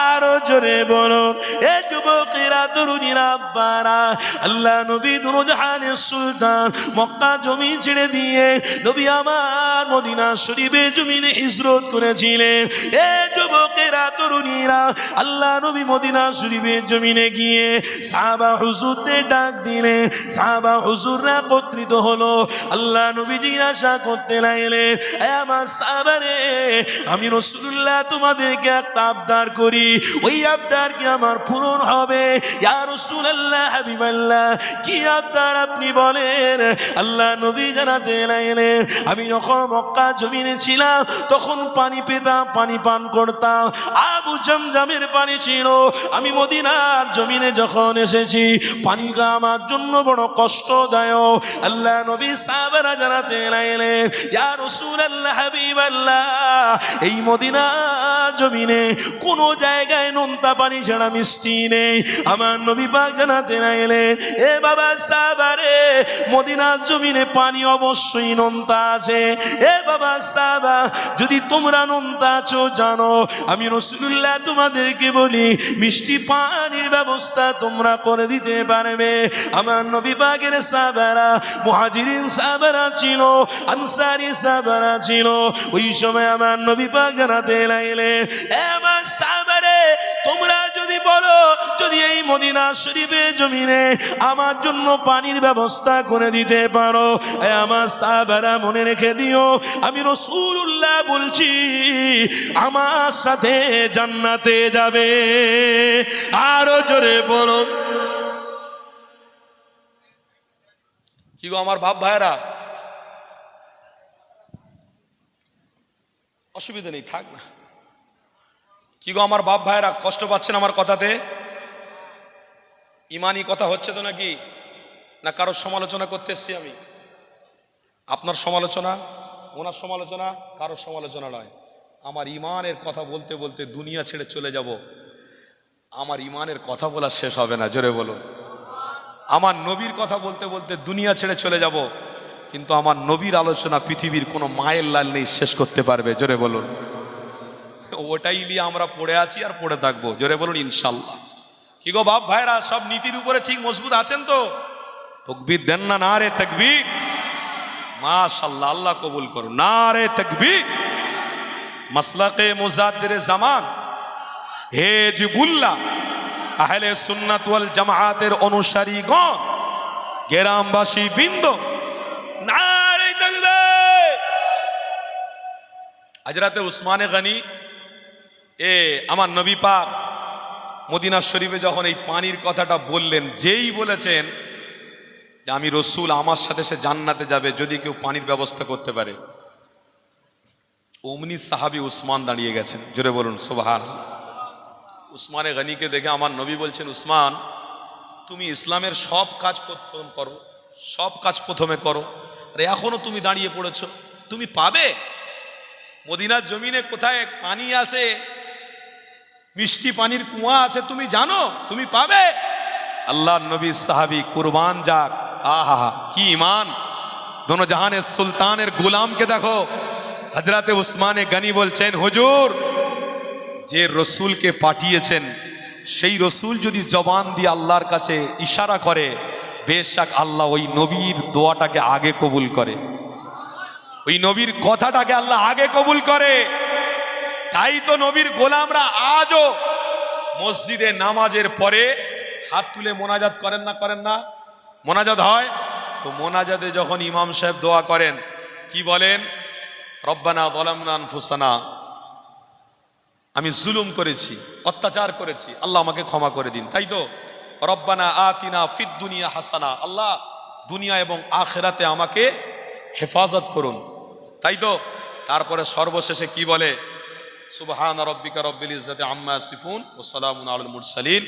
আরো জোরে বলুন, এ যুবকেরা, তরুণীরা, আব্বারা, আল্লাহ নবী দুরজাহানের সুলতান মক্কা জমিন ছেড়ে দিয়ে নবী আমার মদিনা শরীফে জমিনে হিজরত করেছিলেন। এ যুবকেরা, তরুণীরা, আল্লাহ নবী মদিনা শরীফের জমিনে গিয়ে সাহাবা হুজুরদের ডাক দিলেন। সাহাবা হুজুররা একত্রিত হলো। আল্লাহ নবী জিজ্ঞাসা করতে লাগলেন, এ আমার সাহাবারে, আমি রাসূলুল্লাহ তোমাদেরকে একটা আবদার করি, ওই আবদার কি আমার পূরণ হবে? ইয়া রাসূলুল্লাহ, হাবিবাল্লাহ, কি আবদার আপনি বলেন? আল্লাহ নবী জানাতে লাগলেন, আমি যখন মক্কা জমিনে ছিলাম তখন পানি পেতাম, পানি পান করতাম, আবু জামজামের পানি ছিল। আমি মদিনার জমিনে যখন এসেছি, পানিটা আমার জন্য বড় কষ্টদায়ক। আল্লাহ নবী সাহাবারা জানাতে লাগলেন, ইয়া রাসূলুল্লাহ, হাবিবাল্লাহ, এই মদিনা জমিনে কোন জায়গায় নোনতা পানি ছাড়া মিষ্টি নেই। আমার নবী পাক জানাতে লাগলেন, এ বাবা সাহাবারে, মদিনার জমিনে পানি অবশ্যই নোনতা আছে। এ বাবা সাহাবা, যদি তোমরা নোনতা আছো জানো, আমি রাসূলুল্লাহ তোমাদেরকে বলি, মিষ্টি পানির ব্যবস্থা তোমরা করে দিতে পারবে। আমার নবী পাকের সাহাবারা, মুহাজিরিন সাহাবারা ছিল, আনসারী সাহাবারা ছিল। ওই সময় আমার নবী পাক জানাতে লাগলেন, এ আমার সাহাবারে, তোমরা যদি বলো, যদি এই মদিনা শরীফে জমিনে আমার জন্য পানির ব্যবস্থা করে দিতে পারো, এ আমার সাহাবারা, মনে রেখে দিও, আমি রাসূলুল্লাহ বলছি, আমার সাথে জান্নাতে যাবে। আরো জোরে বলো। কি গো আমার বাপ ভাইরা, অসুবিধা নেই, থাক না। কি গো আমার বাপ ভাইরা, কষ্ট পাচ্ছেন আমার কথাতে? ইমানি কথা হচ্ছে তো নাকি? না কারোর সমালোচনা করতে এসছি আমি? আপনার সমালোচনা, ওনার সমালোচনা, কারোর সমালোচনা নয়। আমার ইমানের কথা বলতে বলতে দুনিয়া ছেড়ে চলে যাব, আমার ইমানের কথা বলা শেষ হবে না। জোরে বলো। আমার নবীর কথা বলতে বলতে দুনিয়া ছেড়ে চলে যাব, কিন্তু আমার নবীর আলোচনা পৃথিবীর কোনো মায়ের লাল নেই শেষ করতে পারবে। জোরে বলুন। ওটাই নিয়ে আমরা পড়ে আছি আর পড়ে থাকবো। জোরে বলুন ইনশাল্লাহ। কি গো বাপ ভাইরা, সব নীতির উপরে ঠিক মজবুত আছেন তো? তাকবীর দেন না? নারে তাকবীর। মাশাআল্লাহ, আল্লাহ কবুল করুন। নারে তাকবীর। মাসলাকে মুজাদ্দিরে জামান হেজবুল্লাহ আহলে সুন্নাত ওয়াল জামাআতের অনুসারীগণ, গ্রামবাসী বৃন্দ, নারে তাকবীর। হযরতে উসমানে গনি, আমার নবী পাক মদিনা শরীফে যখন এই পানির কথাটা বললেন, যেই বলেছেন যে আমি রসুল, আমার সাথে সে জান্নাতে যাবে যদি কেউ পানির ব্যবস্থা করতে পারে, অমনি সাহাবী উসমান দাঁড়িয়ে গেছেন। জোরে বলুন সুবহানাল্লাহ। উসমানে গনিকে দেখে আমার নবী বলছেন, উসমান, তুমি ইসলামের সব কাজ প্রথম করো, সব কাজ প্রথমে করো, আর এখনো তুমি দাঁড়িয়ে পড়েছো, তুমি পাবে? মদিনার জমিনে কোথায় পানি আছে, মিষ্টি পানির কুয়া আছে, তুমি জানো? তুমি পাবে? আল্লাহর নবী সাহাবী কুরবান যাক। আহা, কি ঈমান! দোনো জাহানের সুলতানের গোলামকে দেখো। হযরতে উসমানে গনি বলছেন, হুজুর, যে রসুলকে পাঠিয়েছেন সেই রসুল যদি জবান দিয়ে আল্লাহর কাছে ইশারা করে, বেশক আল্লাহ ওই নবীর দোয়াটাকে আগে কবুল করে, ওই নবীর কথাটাকে আল্লাহ আগে কবুল করে। তাই তো নবীর গোলামরা আজও মসজিদে নামাজের পরে হাত তুলে মোনাজাত করেন না? মোনাজাত হয় তো মোনাজাতে যখন ইমাম সাহেব দোয়া করেন কি বলেন? রব্বানা যালামনা আনফুসানা, আমি জুলুম করেছি, অত্যাচার করেছি, আল্লাহ আমাকে ক্ষমা করে দিন। তাই তো রব্বানা আতিনা ফিদ দুনিয়া হাসানা, আল্লাহ দুনিয়া এবং আখিরাতে আমাকে হেফাজত করুন। তাই তো তারপরে সর্বশেষে কি বলে? সুবহান রাব্বিকা রব্বিল ইজ্জাতি আম্মা ইয়াসিফুন ওয়া সালামুন আলাল মুরসালিন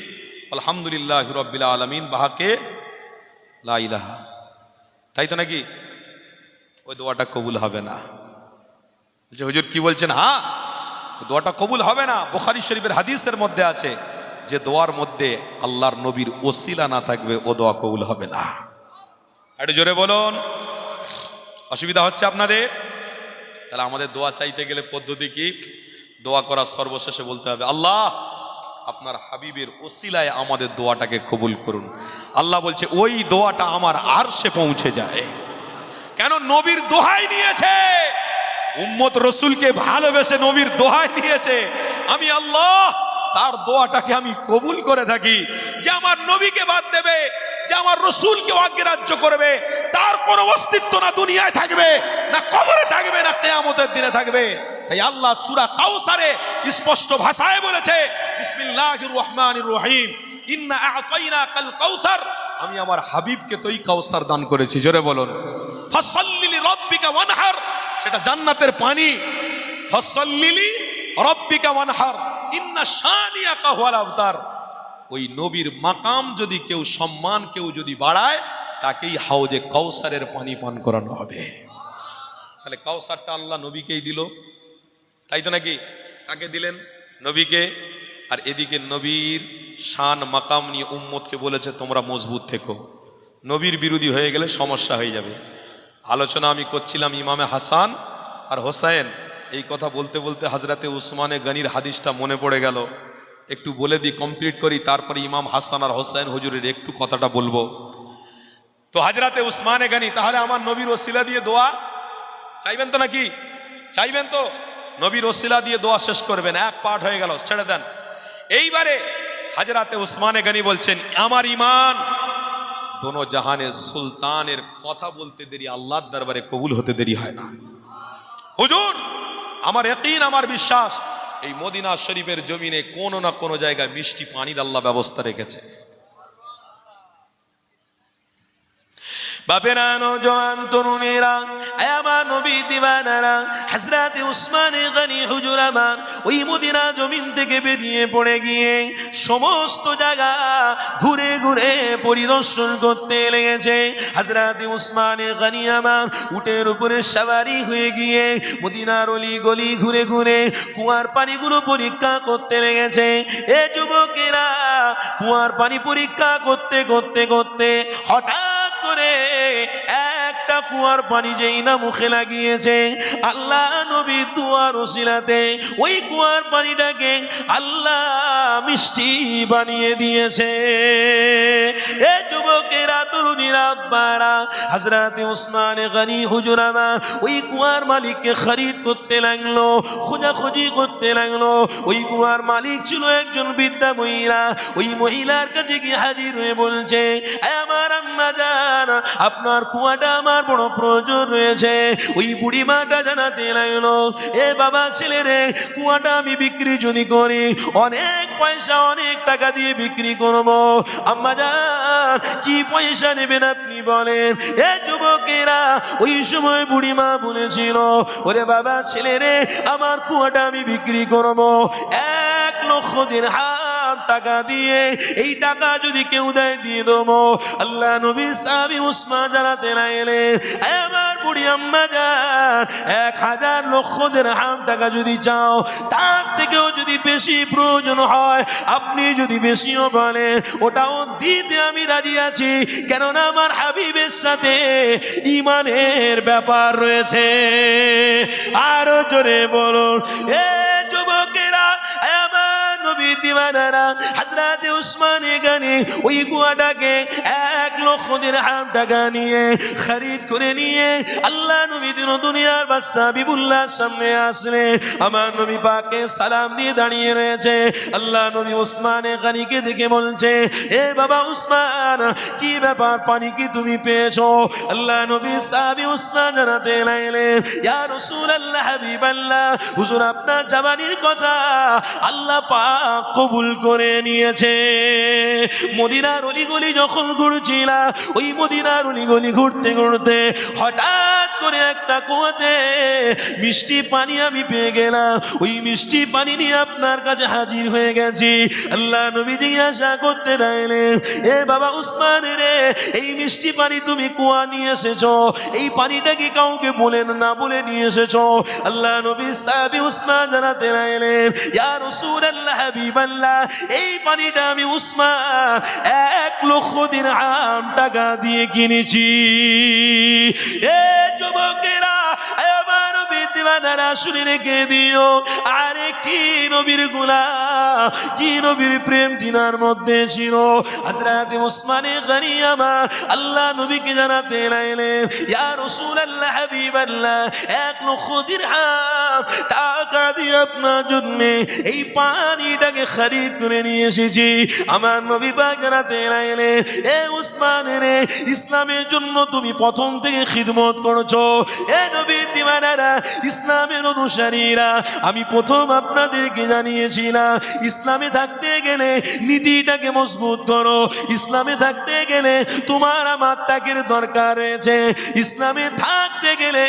আলহামদুলিল্লাহি রাব্বিল আলামিন, বাহাকে লা ইলাহা। তাই তো নাকি? ওই দোয়াটা কবুল হবে না। যে হুজুর কি বলছেন? হ্যাঁ, দোয়াটা কবুল হবে না। বুখারী শরীফের হাদিসের মধ্যে আছে যে দোয়ার মধ্যে আল্লাহর নবীর ওসিলা না থাকবে ও দোয়া কবুল হবে না। একটু জোরে বলুন। অসুবিধা হচ্ছে আপনাদের? তাহলে আমাদের দোয়া চাইতে গেলে পদ্ধতি কি? দোয়া করার সর্বশেষে বলতে হবে আল্লাহ আপনার হাবিবের ওসিলায় আমাদের দোয়াটাকে কবুল করুন। আল্লাহ বলছে ওই দোয়াটা আমার আরশে পৌঁছে যায়। কেন? নবীর দোহাই নিয়েছে, উম্মত রসুলকে ভালোবেসে নবীর দোহাই নিয়েছে। আমি আল্লাহ তার দোয়াটাকে আমি কবুল করে থাকি। যে আমার নবীকে বাদ দেবে, যে আমার রসুলকে অগ্রাহ্য করবে, তার কোনো অস্তিত্ব না দুনিয়ায় থাকবে, না কবরে থাকবে, না কিয়ামতের দিনে থাকবে। তাই আল্লাহ সূরা কাউসারে স্পষ্ট ভাষায় বলেছে বিসমিল্লাহির রহমানির রহিম ইন্না আ'তাইনাকাল কাউসার, আমি আমার হাবিবকে তোই কাউসার দান করেছি। জোরে বলুন। ফাসাল্লি লিরাব্বিকা ওয়ানহার, সেটা জান্নাতের পানি। ফাসাল্লি লিরাব্বিকা ওয়ানহার ইন্না শানিয়াকা হুয়াল আবতার। ওই নবীর মাকাম যদি কেউ সম্মান কেউ যদি বাড়ায়, তাকেই হাউজে কাউসারের পানি পান করানো হবে। তাহলে কাউসারটা আল্লাহ নবীকেই দিল। তাই তো নাকি? কাকে দিলেন? নবীকে। আর এদিকে নবীর শান মাকাম নিয়ে উম্মতকে বলেছে তোমরা মজবুত থেকো, নবীর বিরোধী হয়ে গেলে সমস্যা হয়ে যাবে। আলোচনা আমি করছিলাম ইমামে হাসান আর হোসাইন। এই কথা বলতে বলতে হজরতে উসমানে গনির হাদিসটা মনে পড়ে গেল। একটু বলে দিই, কমপ্লিট করি, তারপরে ইমাম হাসান আর হোসাইন হুজুরের একটু কথাটা বলবো। তো হজরতে উসমানে গনি, তাহলে আমার নবীর ওসিলা দিয়ে দোয়া চাইবেন তো নাকি? চাইবেন তো? নবীর ওসিলা দিয়ে দোয়া শেষ করবেন। এক পাঠ হয়ে গেল, ছেড়ে দেন। এইবারে হজরতে উসমানে গনি বলছেন আমার ইমান দোনো জাহানের সুলতানের কথা বলতে দেরি আল্লাহর দরবারে কবুল হতে দেরি হয় না। হুজুর আমার ইয়াকিন, আমার বিশ্বাস, এই মদিনা শরীফের জমিনে কোনো না কোনো জায়গায় মিষ্টি পানির আল্লাহ ব্যবস্থা রেখেছে। বাপেরা, নওজোয়ান তরুণেরা, আমার নবী দিওয়ানারা, হযরতে উসমানে গনি হুজুর আমার ওই মদিনা জমিন থেকে বেরিয়ে পড়ে গিয়ে সমস্ত জায়গা ঘুরে ঘুরে পরিদর্শন করতে লেগেছে। হযরতে উসমানে গনি আমার উটের উপরে সওয়ারি হয়ে গিয়ে মদিনার অলি গলি ঘুরে ঘুরে কুয়ার পানিগুলো পরীক্ষা করতে লেগেছে। এ যুবকেরা, কুয়ার পানি পরীক্ষা করতে করতে করতে হঠাৎ করে একটা কুয়ার পানি যেই না মুখে লাগিয়েছে, আল্লাহ নবী দুয়ার ওসিলাতে ওই কুয়ার পানিটাকে আল্লাহ মিষ্টি বানিয়ে দিয়েছে। এ যুবকেরা, তরুণীরা, আব্বারা, হযরতে উসমানে গনি হুজুর আমার ওই কুয়ার মালিককে খরিদ করতে লাগলো, খোঁজাখুঁজি করতে লাগলো। ওই কুয়ার মালিক ছিল একজন বৃদ্ধা মহিলা। ওই মহিলার কাছে গিয়ে হাজির হয়ে বলছে, আমার আম্মা জান, আপনার কুয়াটা আমার বড় প্রয়োজন রয়েছে। ওই বুড়ি মাটা জানাতে লাগলো, এ বাবা ছেলে রে, কুয়াটা আমি বিক্রি যদি করি অনেক পয়সা, অনেক টাকা দিয়ে বিক্রি করবো। আম্মা জান কি পয়সা নেবেন আপনি বলেন? এ যুবকেরা, ওই সময় বুড়ি মা বলেছিল, ওরে বাবা ছেলে রে, আমার কুয়াটা আমি বিক্রি করবো 1,00,000 দিরহাম টাকা দিয়ে। এই টাকা যদি কেউ দেয় দিয়ে দেবো। আল্লাহ নবী সাহাবী উসমান জানাতে লাগলেন, আমার বুড়ি আম্মা জান, 1,00,000 দিরহাম টাকা যদি চাও, তার থেকেও যদি বেশি প্রয়োজন হয়, আপনি যদি বেশিও বলেন, ওটাও দিতে আমি রাজি আছি। কেননা আমার হাবিবের সাথে ইমানের ব্যাপার রয়েছে। আরো জোরে বলুন। এ যুবকেরা, আমার নবী দিওয়ানারা, হযরতে উসমানে গনি ওই কুয়াটাকে লক্ষ দিরহাম টাকা নিয়ে খরিদ করে নিয়ে আল্লাহ নবী দিন দুনিয়ার বাদশা হাবিবুল্লাহর সামনে আসলেন। আমার নবী পাককে সালাম দিয়ে দাঁড়িয়ে রয়েছে। আল্লাহ নবী উসমানে গনিকে দেখে বলছে, এ বাবা উসমান, কি ব্যাপার, পানি কি তুমি পেয়েছো? আল্লাহ নবী সাহাবী উসমান জানাতে লাগলেন, ইয়া রাসূলুল্লাহ হাবিবাল্লাহ, হুজুর আপনার জবানির কথা আল্লাহ পাক কবুল করে নিয়েছে। মদিনার অলিগলি যখন ঘুরছিলা, ওই মদিনার অলিগলি ঘুরতে ঘুরতে হঠাৎ করে একটা কুয়াতে মিষ্টি পানি আমি পেয়ে গেলাম। ওই মিষ্টি পানি নিয়ে আপনার কাছে হাজির হয়ে গেছি। আল্লাহ নবী জিজ্ঞাসা করতে লাগলেন, এ বাবা উসমান রে, এই মিষ্টি পানি তুমি কুয়া নিয়ে এসেছো, এই পানিটা কি কাউকে বলেন না বলে নিয়ে এসেছো? আল্লাহ নবী সাহাবী উসমান জানাতে লাগলেন, ইয়া রাসূলুল্লাহ হাবিবাল্লাহ, এই পানিটা আমি উসমান 1 লক্ষ দিরহাম টাকা দিয়ে কিনেছি। এ যুবকেরা, আমার নবী দিওয়ানারা শুনে রেখে দিও। আরে কি নবীর গোলাম, কি নবীর প্রেম দিনার মধ্যে ছিল। হযরত উসমানে গনি আমার আল্লাহ নবীকে জানাতে লাগলেন, ইয়া রাসূলুল্লাহ হাবিবাল্লাহ, 1 লক্ষ দিরহাম টাকা দিয়ে আপনার জন্য এই পানিটাকে খরিদ করে নিয়ে এসেছি। আমার নবী পাক জানাতে লাগলেন, এ উসমান রে, ইসলামের জন্য তুমি প্রথম থেকে খিদমত করছো। এ নবীর দিওয়ানারা, ইসলামের অনুসারীরা, আমি প্রথম আপনাদেরকে জানিয়েছিলাম, ইসলামে থাকতে গেলে নীতিটাকে মজবুত করো। ইসলামে থাকতে গেলে তোমার আমার ত্যাগের দরকার রয়েছে। ইসলামে থাকতে গেলে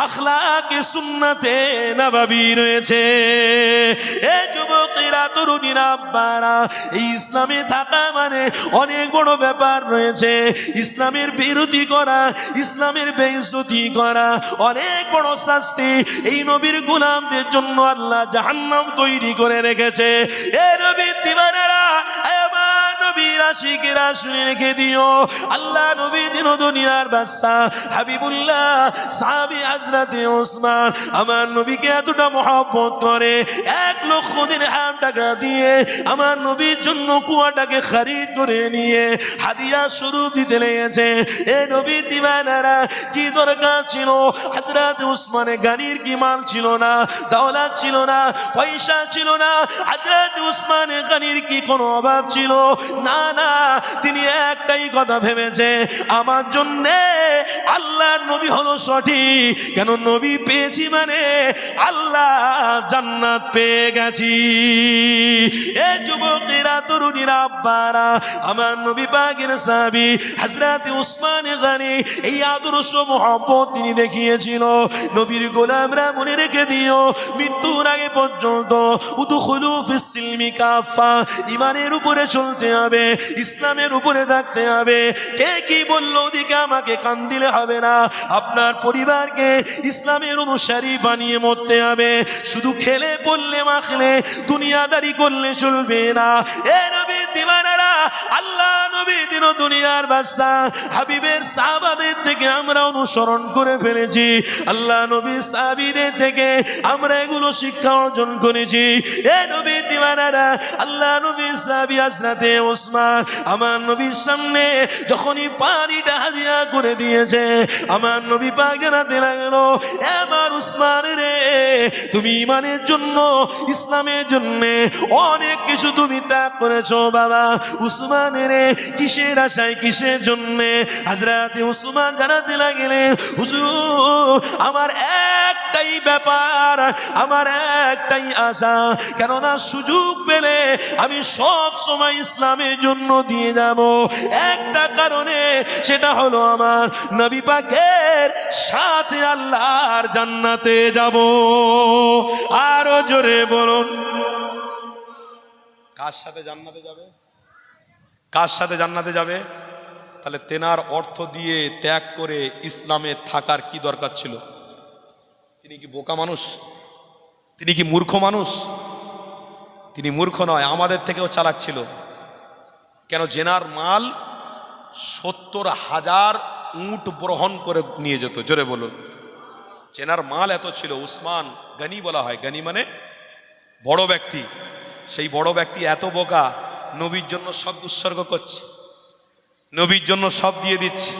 আখলাকে সুন্নাতে নববী রয়েছে। এ যুবকেরা, তরুণীরা, আব্বারা, এই ইসলামে থাকা মানে অনেক বড় ব্যাপার রয়েছে। ইসলামের বিরোধী করা, ইসলামের বেইজ্জতি করা অনেক বড় শাস্তি। এই নবীর গোলামদের জন্য আল্লাহ জাহান্নাম তৈরি করে রেখেছে। এ নবীর দিওয়ানারা, আমার নবীর আশিকেরা শুনে রেখে দিও। আল্লাহ নবী দিন দুনিয়ার বাদশা হাবিবুল্লাহ সাহাবী হযরত উসমান আমার নবীকে এতটা মহব্বত করে, 1 লক্ষ দিরহাম টাকা দিয়ে আমার নবীর জন্য কুয়াটাকে খরিদ করে নিয়ে হাদিয়া স্বরূপ দিতে লেগেছে। এ নবীর দিওয়ানারা, কি দরকার ছিল হযরত উসমানে গানির? কি মাল ছিল না, দৌলত ছিল না, পয়সা ছিল না। হযরত উসমানে গানির কি কোনো অভাব ছিল? না না, তিনি একটাই কথা ভেবেছে, আমার জন্য আল্লাহর নবী হলো সঠিক। কেন নবী পেয়েছি মানে আল্লাহ জান্নাত পেয়ে গেছি। এ যুবকেরা, তরুণীরা, আব্বারা, আমার নবী পাকের সাহাবী হযরত উসমান গনি এই আদর্শ মহব্বত তিনি দেখিয়েছিল। নবীর গোলামরা মনে রেখে দিও, মৃত্যুর আগে পর্যন্ত উদখুলু ফিস সিলমি কাফা, ইমানের উপরে চলতে হবে, ইসলামের উপরে থাকতে হবে। কে কি বললো ওদিকে আমাকে কান দিলে হবে না। আপনার পরিবারকে ইসলামের অনুসারী বানিয়ে মরতে হবে। শুধু খেলে পড়লে মাখলে দুনিয়াদারি করলে চলবে না। এ নবীর দিওয়ানারা, আল্লাহ নবী দিন দুনিয়ার বাদশা হাবিবের সাহাবাদের থেকে আমরা অনুসরণ করে ফেলেছি। আল্লাহ নবী সাহাবীদের থেকে আমরা এগুলো শিক্ষা অর্জন করেছি। এ নবীর দিওয়ানারা, আল্লাহ নবী সাহাবী হযরত উসমান আমার নবীর সামনে যখনই পানিটা হাদিয়া করে দিয়েছে, আমার নবী পাক জানাতে লাগলো, আমার উসমান রে, তুমি ইমানের জন্য, ইসলামের জন্য অনেক কিছু তুমি ত্যাগ করেছো বাবা। উসমান রে, কিসের আশায়, কিসের জন্য? হযরত উসমান জানাতে লাগলেন, হুজুর, আমার একটাই ব্যাপার, আমার একটাই আশা, কেননা সুযোগ পেলে আমি সব সময় ইসলামের জন্য দিয়ে যাব। একটা কারণে, সেটা হলো আমার নবী পাকের সাথে আল্লাহর জান্নাতে যাব। আরো জোরে বলুন, কার সাথে জান্নাতে যাবে? কার সাথে জান্নাতে যাবে? তাহলে তেনার অর্থ দিয়ে ত্যাগ করে ইসলামে থাকার কি দরকার ছিল? তিনি কি বোকা মানুষ? তিনি কি মূর্খ মানুষ? তিনি মূর্খ নয়, আমাদের থেকেও চালাক ছিল। কেন? জেনার মাল 70,000 উট বহন করে নিয়ে যেত। জোরে বলুন, জেনার মাল এত ছিল। উসমান গনি বলা হয়, গনি মানে বড় ব্যক্তি। সেই বড় ব্যক্তি এত বোকা, নবীর জন্য সব উৎসর্গ করছে। নবীর জন্য সব দিয়ে দিচ্ছে,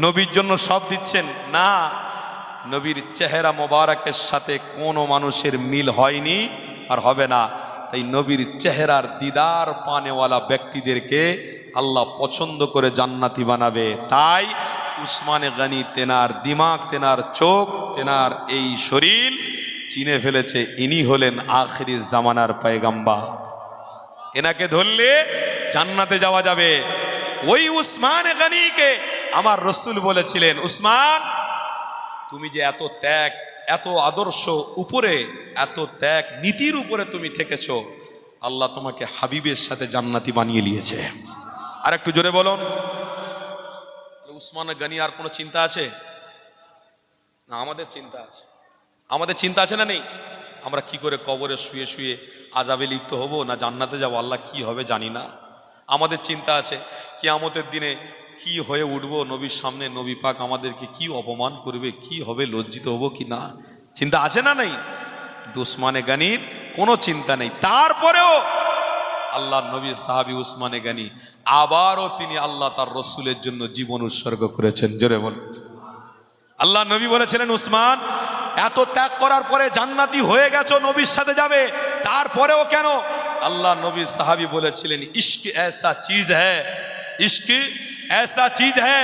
নবীর জন্য সব দিচ্ছেন না, নবীর চেহারা মোবারকের সাথে কোনো মানুষের মিল হয়নি আর হবে না। তাই নবীর চেহারার দিদার পানেওয়ালা ব্যক্তিদেরকে আল্লাহ পছন্দ করে জান্নাতি বানাবে। তাই উসমানে গনি তেনার দিমাগ, তেনার চোখ, তেনার এই শরীর চিনে ফেলেছে ইনি হলেন আখিরি জামানার পয়গম্বর। এনাকে ধরলে জান্নাতে যাওয়া যাবে। ওই উসমানে গনিকে আমার রসুল বলেছিলেন, উসমান তুমি যে এত ত্যাগ, এত আদর্শ উপরে, এত ত্যাগ নীতির উপরে তুমি থেকেছো, আল্লাহ তোমাকে হাবিবের সাথে জান্নাতি বানিয়ে নিয়েছে। আর একটু জোরে বলুন। উসমান গনি আর কোনো চিন্তা আছে না? আমাদের চিন্তা আছে, আমাদের চিন্তা আছে না নেই? আমরা কি করে কবরে শুয়ে শুয়ে আযাবে লিপ্ত হব না জান্নাতে যাব, আল্লাহ কি হবে জানি না। আমাদের চিন্তা আছে কিয়ামতের দিনে কি হয়ে উঠব নবীর সামনে, নবী পাক আমাদেরকে কি অপমান করবে, কি হবে, লজ্জিত হব কি না, চিন্তা আছে না নেই? উসমানে গনির কোনো চিন্তা নেই। তারপরেও আল্লাহর নবী সাহাবী উসমানে গনি আবারও তিনি আল্লাহ তার রসুলের জন্য জীবন উৎসর্গ করেছেন। জোরে বল। আল্লাহ নবী বলেছিলেন, উসমান এত ত্যাগ করার পরে জান্নাতি হয়ে গেছো, নবীর সাথে যাবে, তারপরেও কেন? আল্লাহ নবী সাহাবী বলেছিলেন, ইश्क ऐसा चीज है, इश्क ऐसा चीज है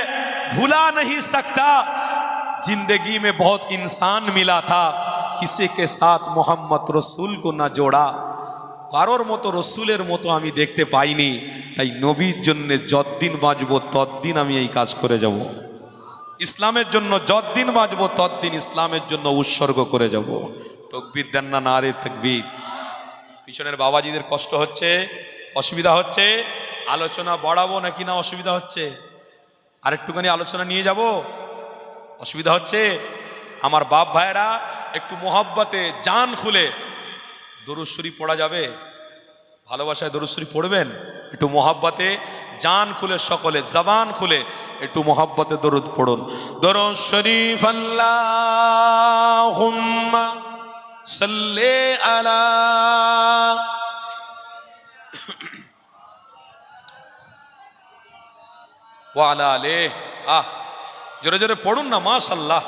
भुला नहीं सकता। जिंदगी में बहुत इंसान मिला था, किसी के साथ मोहम्मद रसूल को ना जोड़ा। কারোর মতো রসুলের মতো আমি দেখতে পাইনি, তাই নবীর জন্য যতদিন বাঁচবো ততদিন আমি এই কাজ করে যাব। ইসলামের জন্য যতদিন বাঁচবো ততদিন ইসলামের জন্য উৎসর্গ করে যাব। তাকবীর দেন না, নারে তাকবীর। পিছনের বাবাজিদের কষ্ট হচ্ছে, অসুবিধা হচ্ছে, আলোচনা বাড়াবো নাকি না অসুবিধা হচ্ছে? আরেকটুখানি আলোচনা নিয়ে যাব, অসুবিধা হচ্ছে? আমার বাপ ভাইরা একটু মোহাব্বতে জান খুলে দরুদ শরীফ পড়া যাবে? ভালোবাসায় দরুদ শরীফ পড়বেন? একটু মোহাব্বতে জান খুলে, সকলে জবান খুলে একটু মোহাব্বতে দরুদ পড়ুন। দরুদ শরীফ আল্লাহুম্মা সাল্লি আলা ওয়া আলা আলিহি। জোরে জোরে পড়ুন না, মাশাআল্লাহ।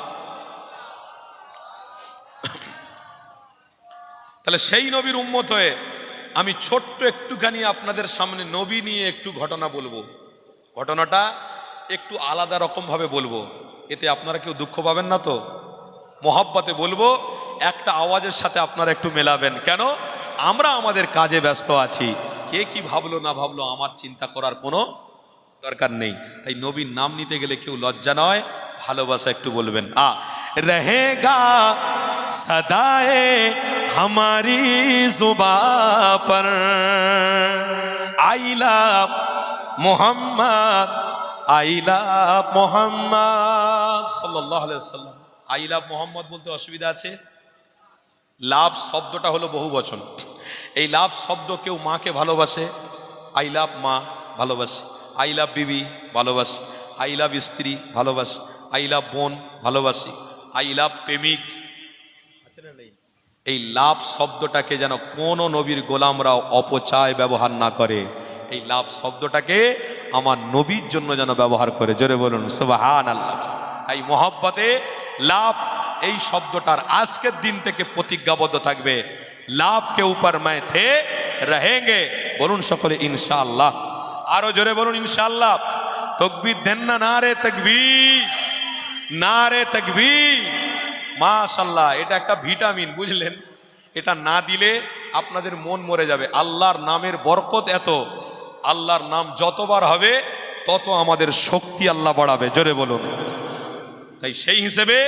তাহলে সেই নবীর উম্মত হয়ে আমি ছোট্ট একটুখানি আপনাদের সামনে নবী নিয়ে একটু ঘটনা বলবো। ঘটনাটা একটু আলাদা রকম ভাবে বলবো, এতে আপনারা কেউ দুঃখ পাবেন না তো? মোহাব্বতে বলবো, একটা আওয়াজের সাথে আপনারা একটু মেলাবেন। কেন? আমরা আমাদের কাজে ব্যস্ত আছি, কে কি ভাবলো না ভাবলো আমার চিন্তা করার কোনো দরকার নেই। তাই নবীর নাম নিতে গেলে কেউ লজ্জা নয়, ভালোবাসা একটু বলবেন। रहेगा सदाए हमारी जुबां पर I love Muhammad, I love Muhammad सल्लल्लाहु अलैहि वसल्लम। आई लव मोहम्मद বলতে অসুবিধা আছে? লাভ শব্দটা হলো বহু বচন। এই লাভ শব্দ কেউ মাকে ভালোবাসে, আই লাভ মা ভালোবাসে, আই লাভ বিবি ভালোবাসে, আই লাভ স্ত্রী ভালোবাসে, আই লাভ বোন ভালোবাসি, আই লাভ প্রেমিক আছে না নেই? এই লাভ শব্দটাকে যেন কোনো নবীর গোলামরা অপচয় ব্যবহার না করে। এই লাভ শব্দটাকে আমার নবীর জন্য যেন ব্যবহার করে। জোরে বলুন সুবহানাল্লাহ। তাই মোহাব্বতে লাভ এই শব্দটার আজকের দিন থেকে প্রতিজ্ঞাবদ্ধ থাকবে, লাভ কে উপর मैं थे रहेंगे। বলুন সকলে ইনশাআল্লাহ। আরো জোরে বলুন ইনশাআল্লাহ। তাকবীর দেন না, নারে তাকবীর, নারে তাকবীর। মাশাআল্লাহ, এটা একটা ভিটামিন, বুঝলেন? এটা না দিলে আপনাদের মন মরে যাবে। আল্লাহর নামের বরকত এত, আল্লাহর নাম যতবার হবে তত আমাদের শক্তি আল্লাহ বাড়াবে। জোরে বলুন। তাই সেই হিসেবে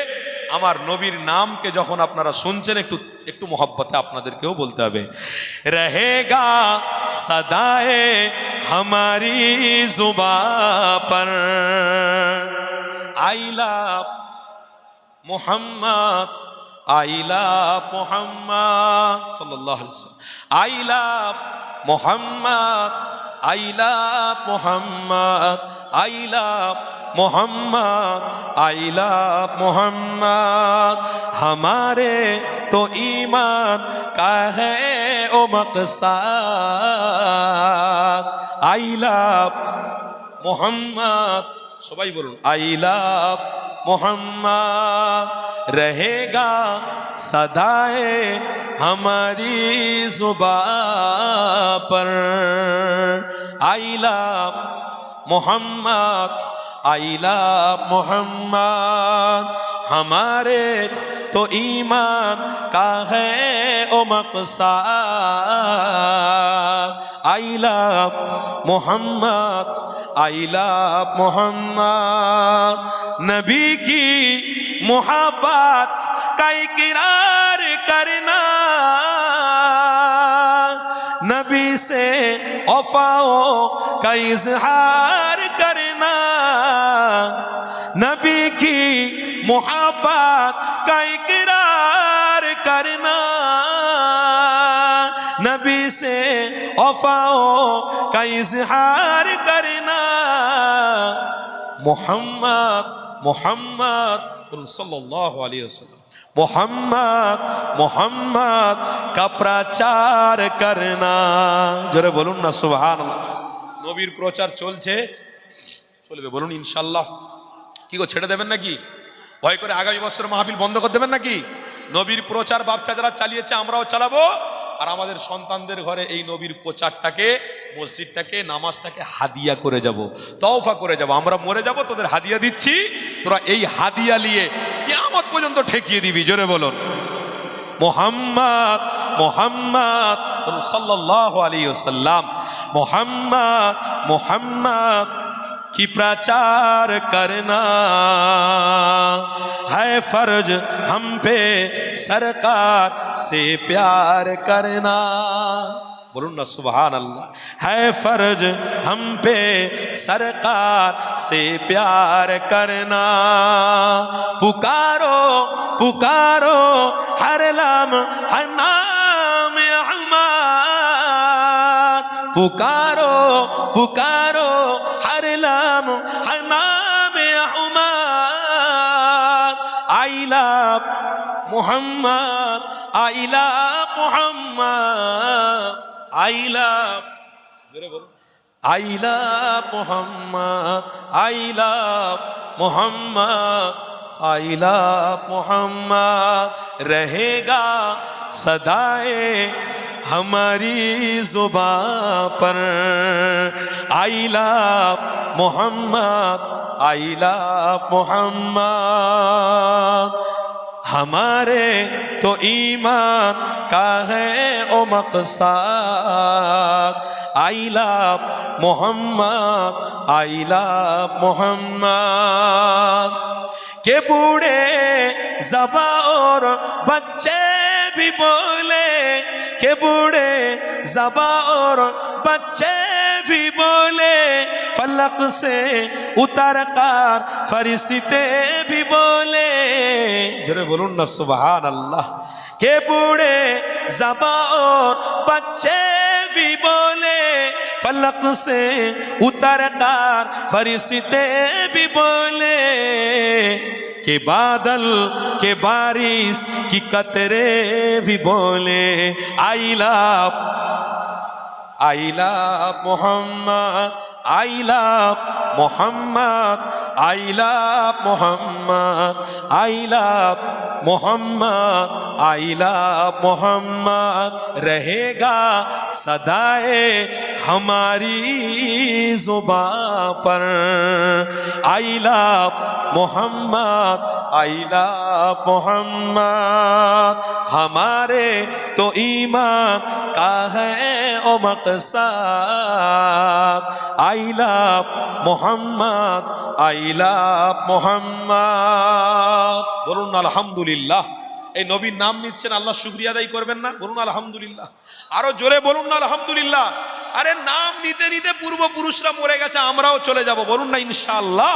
আমার নবীর নামকে যখন আপনারা শুনছেন একটু একটু মোহাব্বতে আপনাদেরকেও বলতে হবে। रहेगा सदाए हमारी जुबां पर I love Muhammad, I love Muhammad सल्लल्लाहु अलैहि वसल्लम, I love Muhammad, I love Muhammad, I love Muhammad, I love Muhammad. हमारे तो ईमान का है ओ मकसद, आई लव मोहम्मद सबाई बोलूं आई लव मोहम्मद रहेगा सदाए हमारी जुबां पर I love Muhammad I love Muhammad हमारे तो ईमान का है ओ मकसद I love Muhammad I love Muhammad नबी की मोहब्बत का इकरार करना नबी से वफाओं का इजहार करना नबी की मोहब्बत का इकरार करना नबी से वफाओं का इजहार करना मोहम्मद मोहम्मद सल्लल्लाहु अलैहि वसल्लम मोहम्मद मोहम्मद का प्रचार करना जोरे बोलून ना सुबहानाल्लाह नबीर प्रचार चलছে চলবে বলুন ইনশাআল্লাহ কি গো ছেড়ে দেবেন নাকি ভয় করে আগামী বছর মাহফিল বন্ধ করে দেবেন নাকি নবীর প্রচার বাচ্চা যারা চালিয়েছে আমরাও চালাবো আর আমাদের সন্তানদের ঘরে এই নবীর প্রচারটাকে মসজিদটাকে নামাজটাকে হাদিয়া করে যাব তওফা করে যাব আমরা মরে যাব তোদের হাদিয়া দিচ্ছি তোরা এই হাদিয়া নিয়ে কিয়ামত পর্যন্ত ঠেকিয়ে দিবি জোরে বলুন মোহাম্মদ মোহাম্মদ সাল্লাল্লাহু আলাইহি ওয়াসাল্লাম मोहम्मद मोहम्मद की प्रचार करना है फर्ज हम पे सरकार से प्यार करना बोलूं ना सुभान अल्लाह है फर्ज हम पे सरकार से प्यार करना पुकारो पुकारो हर लम्हा नाम अहमद पुकारो पुकारो हर लम्हा नाम Ahmad I love Muhammad I love Muhammad I love I love Muhammad I love Muhammad I love Muhammad रहेगा सदाए हमारी जुबां पर I love Muhammad I love Muhammad हमारे तो ईमान का है ओ मकसद I love Muhammad I love Muhammad के बूढ़े ज़बा और बच्चे भी बोले के बूढ़े ज़बा और बच्चे भी बोले फलक से उतर कर फरिश्ते भी बोले जरे बोलूं ना सुभान अल्लाह के बूढ़े ज़बा और बच्चे भी बोले फलक से उतर कर फरिश्ते भी बोले के बादल के बारिश की कतरे भी बोले I love Muhammad I love Muhammad I love Muhammad I love Muhammad I love Muhammad रहेगा सदाए हमारी जुबां पर I love Muhammad I love Muhammad हमारे तो ईमान का है ओ मकसद I love Muhammad I love Muhammad বলুন আলহামদুলিল্লাহ এই নবীর নাম নিচ্ছেন আল্লাহ শুকরিয়া আদায় করবেন না বলুন আলহামদুলিল্লাহ আরো জোরে বলুন না আলহামদুলিল্লাহ আরে নাম নিতে নিতে পূর্বপুরুষরা মরে গেছে আমরাও চলে যাব বলুন না ইনশাআল্লাহ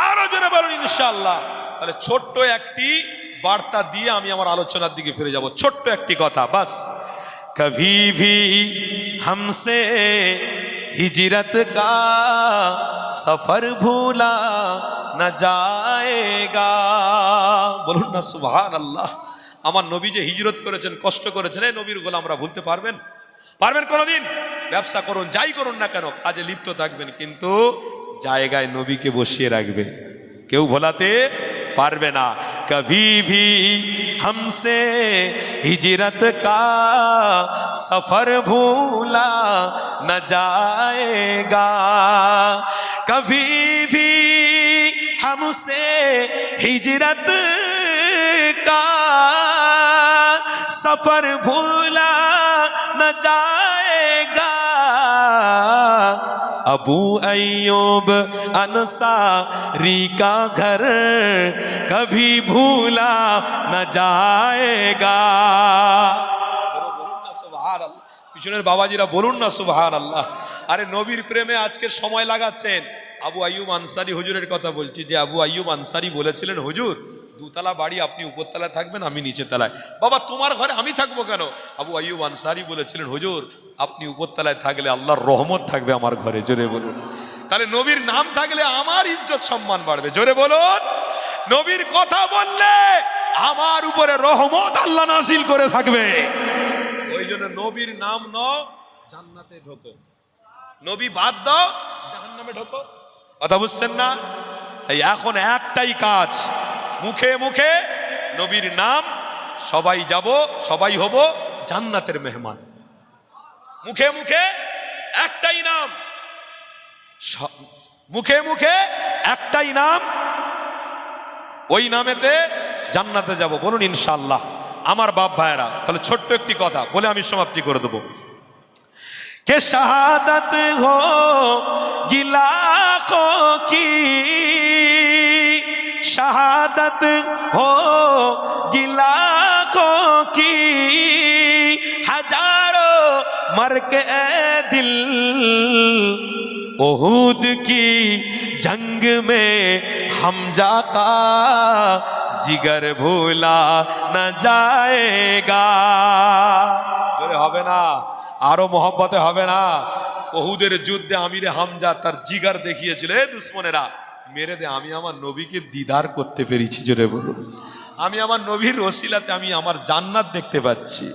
আরো জোরে বলুন ইনশাআল্লাহ তাহলে ছোট্ট একটি বার্তা দিয়ে আমি আমার আলোচনার দিকে ফিরে যাব ছোট্ট একটি কথা বাস कभी भी हमसे हिजरत का सफर भूला न जाएगा বলুন না সুবহানাল্লাহ আমার নবী যে হিজরত করেছেন কষ্ট করেছেন এই নবীর গোলামরা ভুলতে পারবেন পারবেন কোনোদিন ব্যবসা করুন যাই করুন না কেন কাজে লিপ্ত থাকবেন কিন্তু জায়গায় নবীকে বসিয়ে রাখবে, কেউ ভোলাতে পারবে না। কভি ভি हमसे हिजरत का सफर भूला न जाएगा, कभी भी हमसे हिजरत का सफर भूला न जाएगा। अबू अय्यूब अंसारी का घर कभी भूला न जाएगा। পিছনের বাবাজিরা বলুন না সুবহানাল্লাহ। আরে নবীর প্রেমে আজকে সময় লাগাচ্ছেন। আবু আইয়ুব আনসারী হুজুরের কথা বলছি, যে আবু আইয়ুব আনসারী বলেছিলেন, হুজুর দুতলা বাড়ি, আপনি উপরতলায় থাকবেন, আমি নিচের তলায়। বাবা তোমার ঘরে আমি থাকবো কেন? আবু আইয়ুব আনসারী বলেছিলেন, হুজুর আপনি উপরতলায় থাকলে আল্লাহর রহমত থাকবে আমার ঘরে। জোরে বলুন। তাহলে নবীর নাম থাকলে আমার ইজ্জত সম্মান বাড়বে। জোরে বলুন। নবীর কথা বললে আমার উপরে রহমত আল্লাহ নাযিল করে থাকবে। ওই জন্য নবীর নাম নাও, জান্নাতে ঢোকো, নবী বাদ দাও, জাহান্নামে ঢোকো। কথা বুঝছেন না? তাই এখন একটাই কাজ, মুখে মুখে নবীর নাম, সবাই যাব, সবাই হব জান্নাতের মেহমান। মুখে মুখে একটাই নাম, মুখে মুখে একটাই নাম, ওই নামেতে জান্নাতে যাব। বলুন ইনশাআল্লাহ। আমার বাপ ভাইয়েরা, তাহলে ছোট্ট একটি কথা বলে আমি সমাপ্তি করে দেব। কে শাহাদাত হো গিলাখো কি, शहादत हो गिलाखों की, हजारों मर के दिल ओहुद की जंग में हमजा का जिगर भूला न जाएगा। জোরে হবে না, আরো মহব্বতে হবে না। ওহুদের যুদ্ধে আমিরে হামজা তার জিগার দেখিয়েছিল, এ দুশ্মনেরা মেরে দে, আমি আমার নবীকে দিদার করতে পেরেছি। জোরে বলুন। আমি আমার নবীর ওসিলাতে আমি আমার জান্নাত দেখতে পাচ্ছি,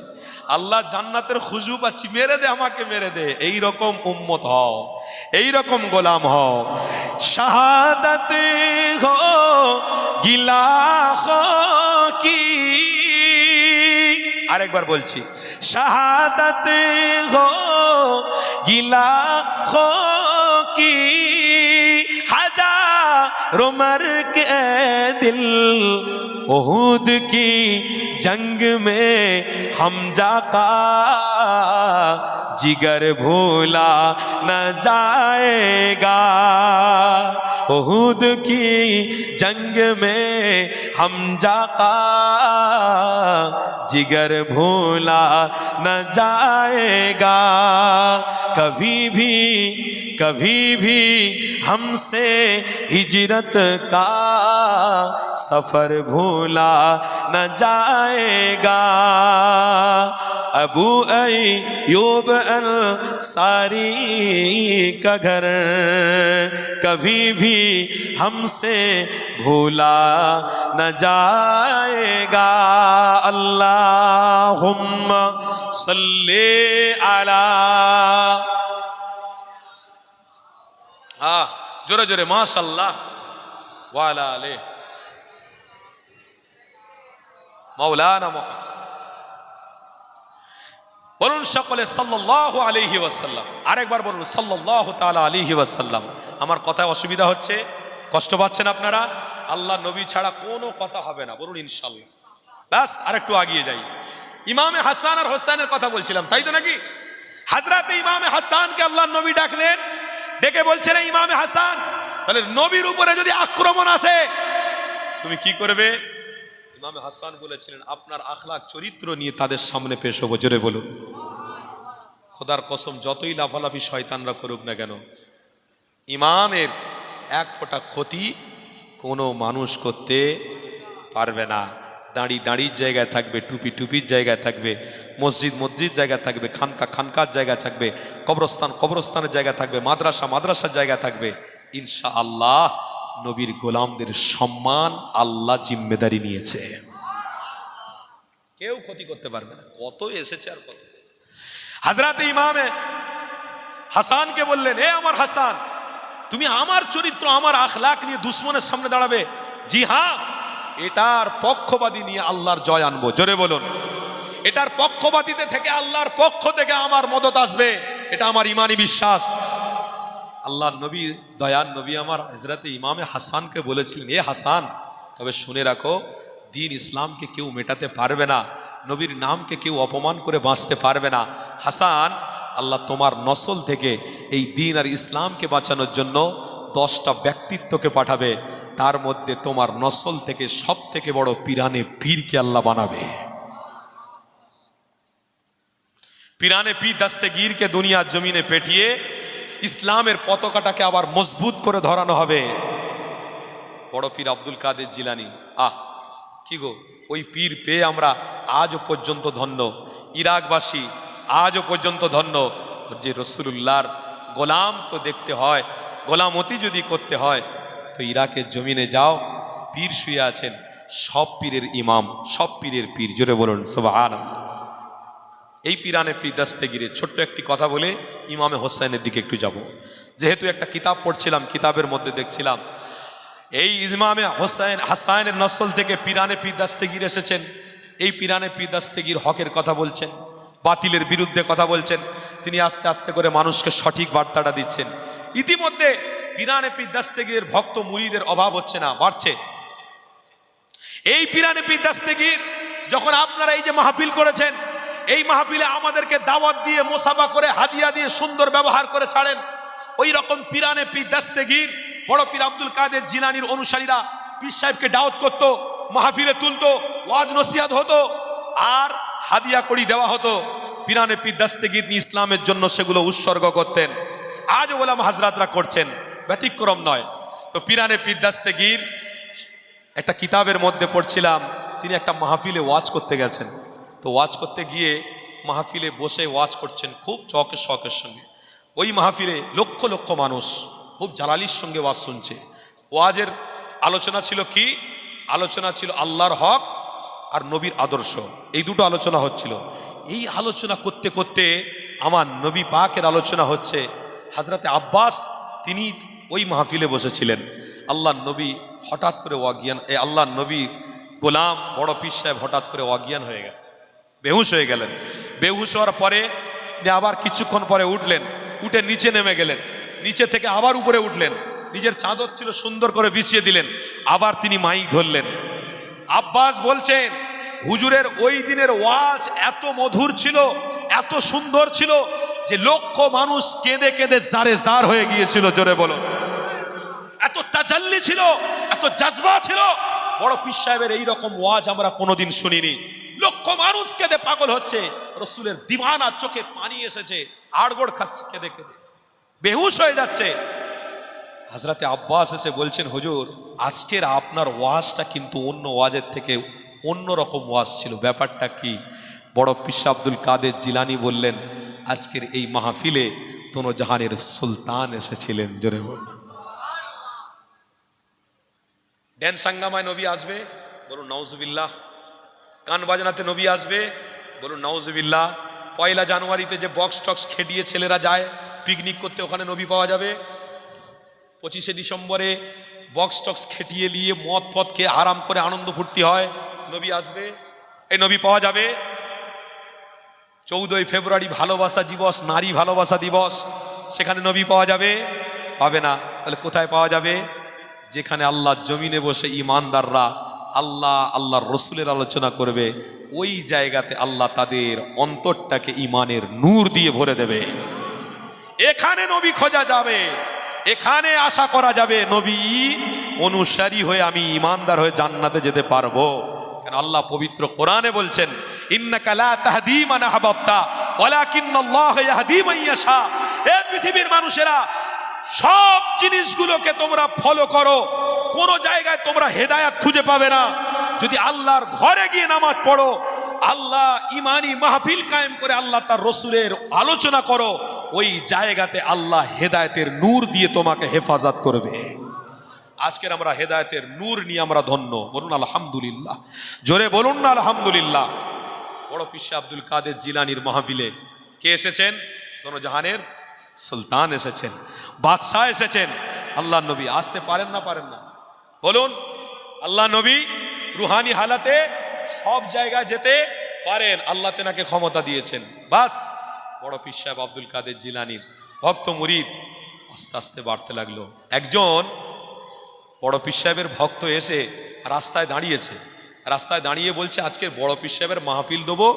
আল্লাহ জান্নাতের খুশবু পাচ্ছি, মেরে দে, আমাকে মেরে দে। এই রকম উম্মত হও, এই রকম গোলাম হও। শাহাদাত হো গিলাখোं কি, আরেকবার বলছি, শাহাদাত হো গিলাখোं की, हजारों मर के दिल ओहुद की जंग में हमजा का जिगर भूला न जाएगा। ओहुद की जंग में हमजा का जिगर भूला न जाएगा। कभी भी हमसे हिजरत का सफर भूला न जाएगा। अबू अय्यूब अंसारी का घर कभी भी हमसे भूला न जाएगा। अल्लाहुम्मा सल्ली अला, जोरे जोरे माशाल्लाह वाला आले मौलाना मुहम्मद। বলুন সকলে সাল্লাল্লাহু আলাইহি ওয়াসাল্লাম। আরেকবার বলুন সাল্লাল্লাহু তাআলা আলাইহি ওয়াসাল্লাম। আমার কথায় অসুবিধা হচ্ছে, কষ্ট পাচ্ছেন আপনারা? আল্লাহ নবী ছাড়া কোনো কথা হবে না, বলুন ইনশাআল্লাহ। ব্যাস আরেকটু এগিয়ে যাই। ইমামে হাসান আর হোসেনের কথা বলছিলাম, তাই তো নাকি? হযরতে ইমামে হাসানকে আল্লাহ নবী ডাকলেন, ডেকে বলছেন, ইমামে হাসান, তাহলে নবীর উপরে যদি আক্রমণ আসে তুমি কি করবে? ইমামে হাসান বলেছিলেন, আপনার আখলাক চরিত্র নিয়ে তাদের সামনে পেশ হবো। জোরে বলুন। খোদার কসম, যতই লাফালাফি শয়তানরা করুক না কেন, ইমানের এক ফোঁটা ক্ষতি কোনো মানুষ করতে পারবে না। দাঁড়ি দাঁড়ির জায়গায় থাকবে, টুপি টুপির জায়গায় থাকবে, মসজিদ মসজিদ জায়গা থাকবে, খানকা খানকার জায়গা থাকবে, কবরস্থান কবরস্থানের জায়গা থাকবে, মাদ্রাসা মাদ্রাসার জায়গা থাকবে। ইনশাআল্লাহ নবীর গোলামদের সম্মান আল্লাহ জিম্মেদারি নিয়েছে, কেউ ক্ষতি করতে পারবে না। কত এসেছে আর কত। হযরত ইমামে হাসানকে বললেন, হে আমার হাসান, তুমি আমার চরিত্র আমার আখলাক নিয়ে দুশ্মনের সামনে দাঁড়াবে? জি হ্যাঁ, এটার পক্ষপাতী নিয়ে আল্লাহর জয় আনবো। জোরে বলুন, এটার পক্ষপাতীতে থেকে আল্লাহর পক্ষ থেকে আমার মদত আসবে, এটা আমার ইমানি বিশ্বাস। আল্লাহর নবী, দয়ার নবী আমার হযরতে ইমামে হাসানকে বলেছিলেন, এ হাসান, তবে শুনে রাখো, দিন ইসলামকে কেউ মেটাতে পারবে না, নবীর নামকে কেউ অপমান করে বাঁচতে পারবে না। হাসান, আল্লাহ তোমার নসল থেকে এই দিন আর ইসলামকে বাঁচানোর জন্য 10টা ব্যক্তিত্বকে পাঠাবে, তার মধ্যে তোমার নসল থেকে সব থেকে বড় পিরানে পীরকে আল্লাহ বানাবে। পিরানে পীর দস্তগীরকে দুনিয়ার জমিনে পেটিয়ে ইসলামের পতাকাটাকে আবার মজবুত করে ধরানো হবে। বড় পীর আব্দুল কাদের জিলানী, কি গো, ওই পীর পেয়ে আমরা আজও পর্যন্ত ধন্য, ইরাকবাসী আজও পর্যন্ত ধন্য। যে রসুলুল্লাহর গোলাম তো দেখতে হয়, গোলামতি যদি করতে হয় তো ইরাকের জমিনে যাও, পীর শুয়ে আছেন, সব পীরের ইমাম, সব পীরের পীর। জোরে বলুন সুবহানাল্লাহ। এই পিরানে পীর দস্তগীরের ছোট্ট একটি কথা বলে ইমামে হোসেনের দিকে একটু যাব। যেহেতু একটা কিতাব পড়ছিলাম, কিতাবের মধ্যে দেখছিলাম এই ইমামে হোসেন হাসানের নসল থেকে পিরানে পীর দস্তগীর এসেছেন। এই পিরানে পীর দস্তগীর হকের কথা বলছেন, বাতিলের বিরুদ্ধে কথা বলছেন। তিনি আস্তে আস্তে করে মানুষকে সঠিক বার্তাটা দিচ্ছেন। ইতিমধ্যে পিরানে পীর দস্তগীরের ভক্ত মুরিদের অভাব হচ্ছে না, বাড়ছে। এই পিরানে পীর দস্তগীর যখন আপনারা এই যে মাহফিল করেছেন, এই মাহফিলে আমাদেরকে দাওয়াত দিয়ে, মোসাফা করে, হাদিয়া দিয়ে সুন্দর ব্যবহার করে ছাড়েন, ওই রকম পিরানে পীর দস্তগীর বড় পীর আব্দুল কাদের জিলানীর অনুসারীরা পীর সাহেবকে দাওয়াত করতো, মাহফিলে তুলতো, ওয়াজ নসিহত হতো, আর হাদিয়া কড়ি দেওয়া হতো। পিরানে পীর দস্তগীর ইসলামের জন্য সেগুলো উৎসর্গ করতেন। আজও ওলামা হাজরাতরা করছেন, ব্যতিক্রম নয়। তো পিরানে পীর দস্তগীর একটা কিতাবের মধ্যে পড়ছিলাম, তিনি একটা মাহফিলে ওয়াজ করতে গেছেন। তো ওয়াজ করতে গিয়ে মাহফিলে বসে ওয়াজ করছেন খুব চকের শখের সঙ্গে। ওই মাহফিলে লক্ষ লক্ষ মানুষ খুব জালালির সঙ্গে ওয়াজ শুনছে। ওয়াজের আলোচনা ছিল কি? আলোচনা ছিল আল্লাহর হক আর নবীর আদর্শ, এই দুটো আলোচনা হচ্ছিল। এই আলোচনা করতে করতে আমার নবী পাকের আলোচনা হচ্ছে। হযরতে আব্বাস তিনি ওই মাহফিলে বসেছিলেন। আল্লাহর নবী হঠাৎ করে অজ্ঞান, আল্লাহর নবীর গোলাম বড় পীর সাহেব হঠাৎ করে অজ্ঞান হয়ে গেল, বেহুশ হয়ে গেলেন। বেহুশ হওয়ার পরে তিনি আবার কিছুক্ষণ পরে উঠলেন, উঠে নিচে নেমে গেলেন, নিচে থেকে আবার উপরে উঠলেন, নিজের চাদর ছিল সুন্দর করে বিছিয়ে দিলেন, আবার তিনি মাইক ধরলেন। আব্বাস বলছেন, হুজুরের ওই দিনের ওয়াজ এত মধুর ছিল, এত সুন্দর ছিল যে লক্ষ মানুষ কেঁদে কেঁদে জারে জার হয়ে গিয়েছিল। জোরে বলো, এত তাজাল্লি ছিল, এত জজবা ছিল। বড় পীর সাহেবের এইরকম ওয়াজ আমরা কোনোদিন শুনিনি। লক্ষ মানুষ কেঁদে পাগল হচ্ছে, রসুলের দিওয়ানা, চোখে পানি এসেছে, আড়গোড় খাচ্ছে, কেঁদে কেঁদে বেহুশ হয়ে যাচ্ছে। হযরতে আব্বাস এসে বলছেন, হুজুর আজকের আপনার ওয়াজটা কিন্তু অন্য ওয়াজের থেকে অন্যরকম ওয়াজ ছিল, ব্যাপারটা কি? বড় পীর আব্দুল কাদের জিলানী বললেন, আজকের এই মাহফিলে দোনো জাহানের সুলতান এসেছিলেন। জোরে বল। ড্যান্স সাঙ্গামায় নবী আসবে, বলুন নাউজুবিল্লাহ। গান বাজনাতে নবী আসবে, বলুন নাউজুবিল্লাহ। 1 জানুয়ারিতে যে বক্স টক্স খেটিয়ে ছেলেরা যায় পিকনিক করতে, ওখানে নবী পাওয়া যাবে। 25শে ডিসেম্বরে বক্স টক্স খেটিয়ে নিয়ে মদ পদ খেয়ে আরাম করে আনন্দ ফুর্তি হয়, নবী আসবে, এই নবী পাওয়া যাবে। 14ই ফেব্রুয়ারি ভালোবাসা দিবস, নারী ভালোবাসা দিবস, সেখানে নবী পাওয়া যাবে? পাবে না। তাহলে কোথায় পাওয়া যাবে? যেখানে আল্লাহর জমিনে বসে ইমানদাররা আল্লাহ আল্লাহর রসুলের আলোচনা করবে, ওই জায়গাতে আল্লাহ তাদের অন্তরটাকে ইমানের নূর দিয়ে ভরে দেবে। এখানে নবী খোঁজা যাবে, এখানে আশা করা যাবে নবী অনুসারী হয়ে আমি ইমানদার হয়ে জান্নাতে যেতে পারবো। কেন আল্লাহ পবিত্র কোরআনে বলছেন, ইন্নাকা লা তাহদি মান আহবাবতা ওয়ালাকিন্নাল্লাহু ইয়াহদি মান ইয়াশা। এই পৃথিবীর মানুষেরা সব জিনিসগুলোকে তোমরা ফলো করো, কোন জায়গায় তোমরা হেদায়েত খুঁজে পাবে না। যদি আল্লাহর ঘরে গিয়ে নামাজ পড়ো, আল্লাহ ইমানি মাহফিল কায়েম করে আল্লাহ তার রসুলের আলোচনা করো, ওই জায়গাতে আল্লাহ হেদায়েতের নূর দিয়ে তোমাকে হেফাজত করবে। আজকের আমরা হেদায়েতের নূর নিয়ে আমরা ধন্য, বলুন আলহামদুলিল্লাহ। জোরে বলুন না আলহামদুলিল্লাহ। বড় পীর আব্দুল কাদের জিলানীর মাহফিলে কে এসেছেন? দোনো জাহানের সুলতান এসেছেন, বাদশাহ এসেছেন। আল্লাহ নবী আসতে পারেন না পারেন না? বলুন। আল্লাহ নবী রুহানি হালাতে সব জায়গায় যেতে পারেন, আল্লাহ তেনাকে ক্ষমতা দিয়েছেন। বাস বড় পীর সাহেব আব্দুল কাদের জিলানীর ভক্ত মুরিদ আস্তে আস্তে বাড়তে লাগলো। একজন বড় পীর সাহেবের ভক্ত এসে রাস্তায় দাঁড়িয়েছে, রাস্তায় দাঁড়িয়ে বলছে আজকে বড় পীর সাহেবের মাহফিল দেবো,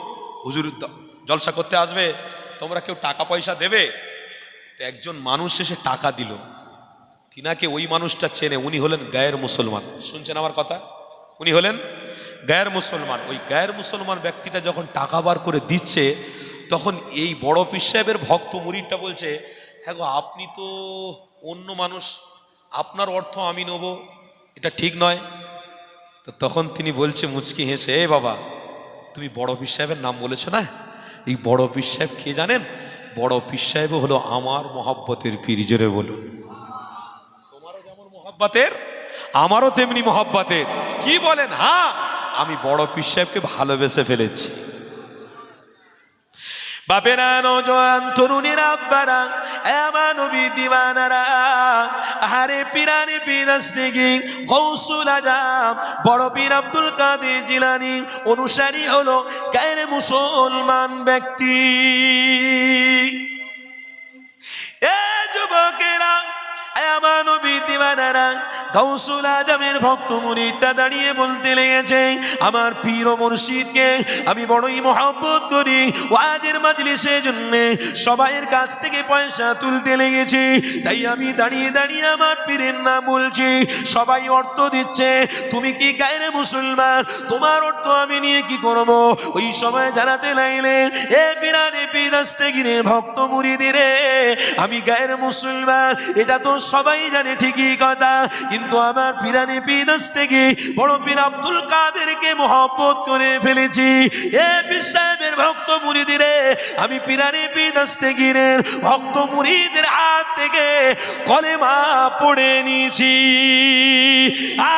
হুজুর জলসা করতে আসবে, তোমরা কেউ টাকা পয়সা দেবে? তো একজন মানুষ এসে টাকা দিল, তিনাকে ওই মানুষটা চেনে, উনি হলেন গায়ের মুসলমান। শুনছেন আমার কথা? উনি হলেন গায়ের মুসলমান। ওই গায়ের মুসলমান ব্যক্তিটা যখন টাকা বার করে দিচ্ছে, তখন এই বড় পীর সাহেবের ভক্ত মুরিদটা বলছে, হ্যাঁ গো, আপনি তো অন্য মানুষ, আপনার অর্থ আমি নেব, এটা ঠিক নয়। তো তখন তিনি বলছে মুচকি হেসে, এ বাবা, তুমি বড় পীর সাহেবের নাম বলেছো না? এই বড় পীর সাহেব কে জানেন? বড় পীর সাহেব হলো আমার মহব্বতের পীর। জোরে বলুন। তোমারও যেমন মহব্বতের, আমারও তেমনি মহব্বতের। কি বলেন? হ্যাঁ, আমি বড় পীর সাহেবকে ভালোবেসে ফেলেছি। বাপেরা, নওজোয়ান তরুণীরা, আব্বারা, আমার নবী দিওয়ানারা, আহারে পিরানি পিদাস্তিগি গৌসুল আজম বড় পীর আব্দুল কাদের জিলানী অনুসারী হলো গায়ের মুসলমান ব্যক্তি। এ যুবকেরা, আমার নবী দিওয়ানারা, গৌসুল আজমের ভক্ত মুরিদটা দাঁড়িয়ে বলতে লেগেছে, আমার পীর ও মুর্শিদকে আমি বড়ই মহব্বত করি, ওয়াজের মাজলিসের জন্য সবাইয়ের কাছ থেকে পয়সা তুলতে লেগেছি, তাই আমি দাঁড়িয়ে দাঁড়িয়ে আমার পীরের নাম বলছি। সবাই অর্থ দিচ্ছে, তুমি কি গায়ের মুসলমান? তোমার অর্থ আমি নিয়ে কি করব? ওই সময় জানাতে লাগলেন, এ পিরানে পিদাস্তেগিরে ভক্ত মুরিদিরে, আমি গায়ের মুসলমান, এটা তো সবাই জানে ঠিকই কথা, কিন্তু আমার পিরানে পিদাস্তেগি বড় পীর আব্দুল কাদেরকে মহব্বত করে ফেলেছি। এ পীর সাহেবের ভক্ত মুরিদিরে, আমি পিরানে পিদাস্তেগিরের ভক্ত মুরিদের হাত থেকে কলেমা পড়ে নিয়েছি।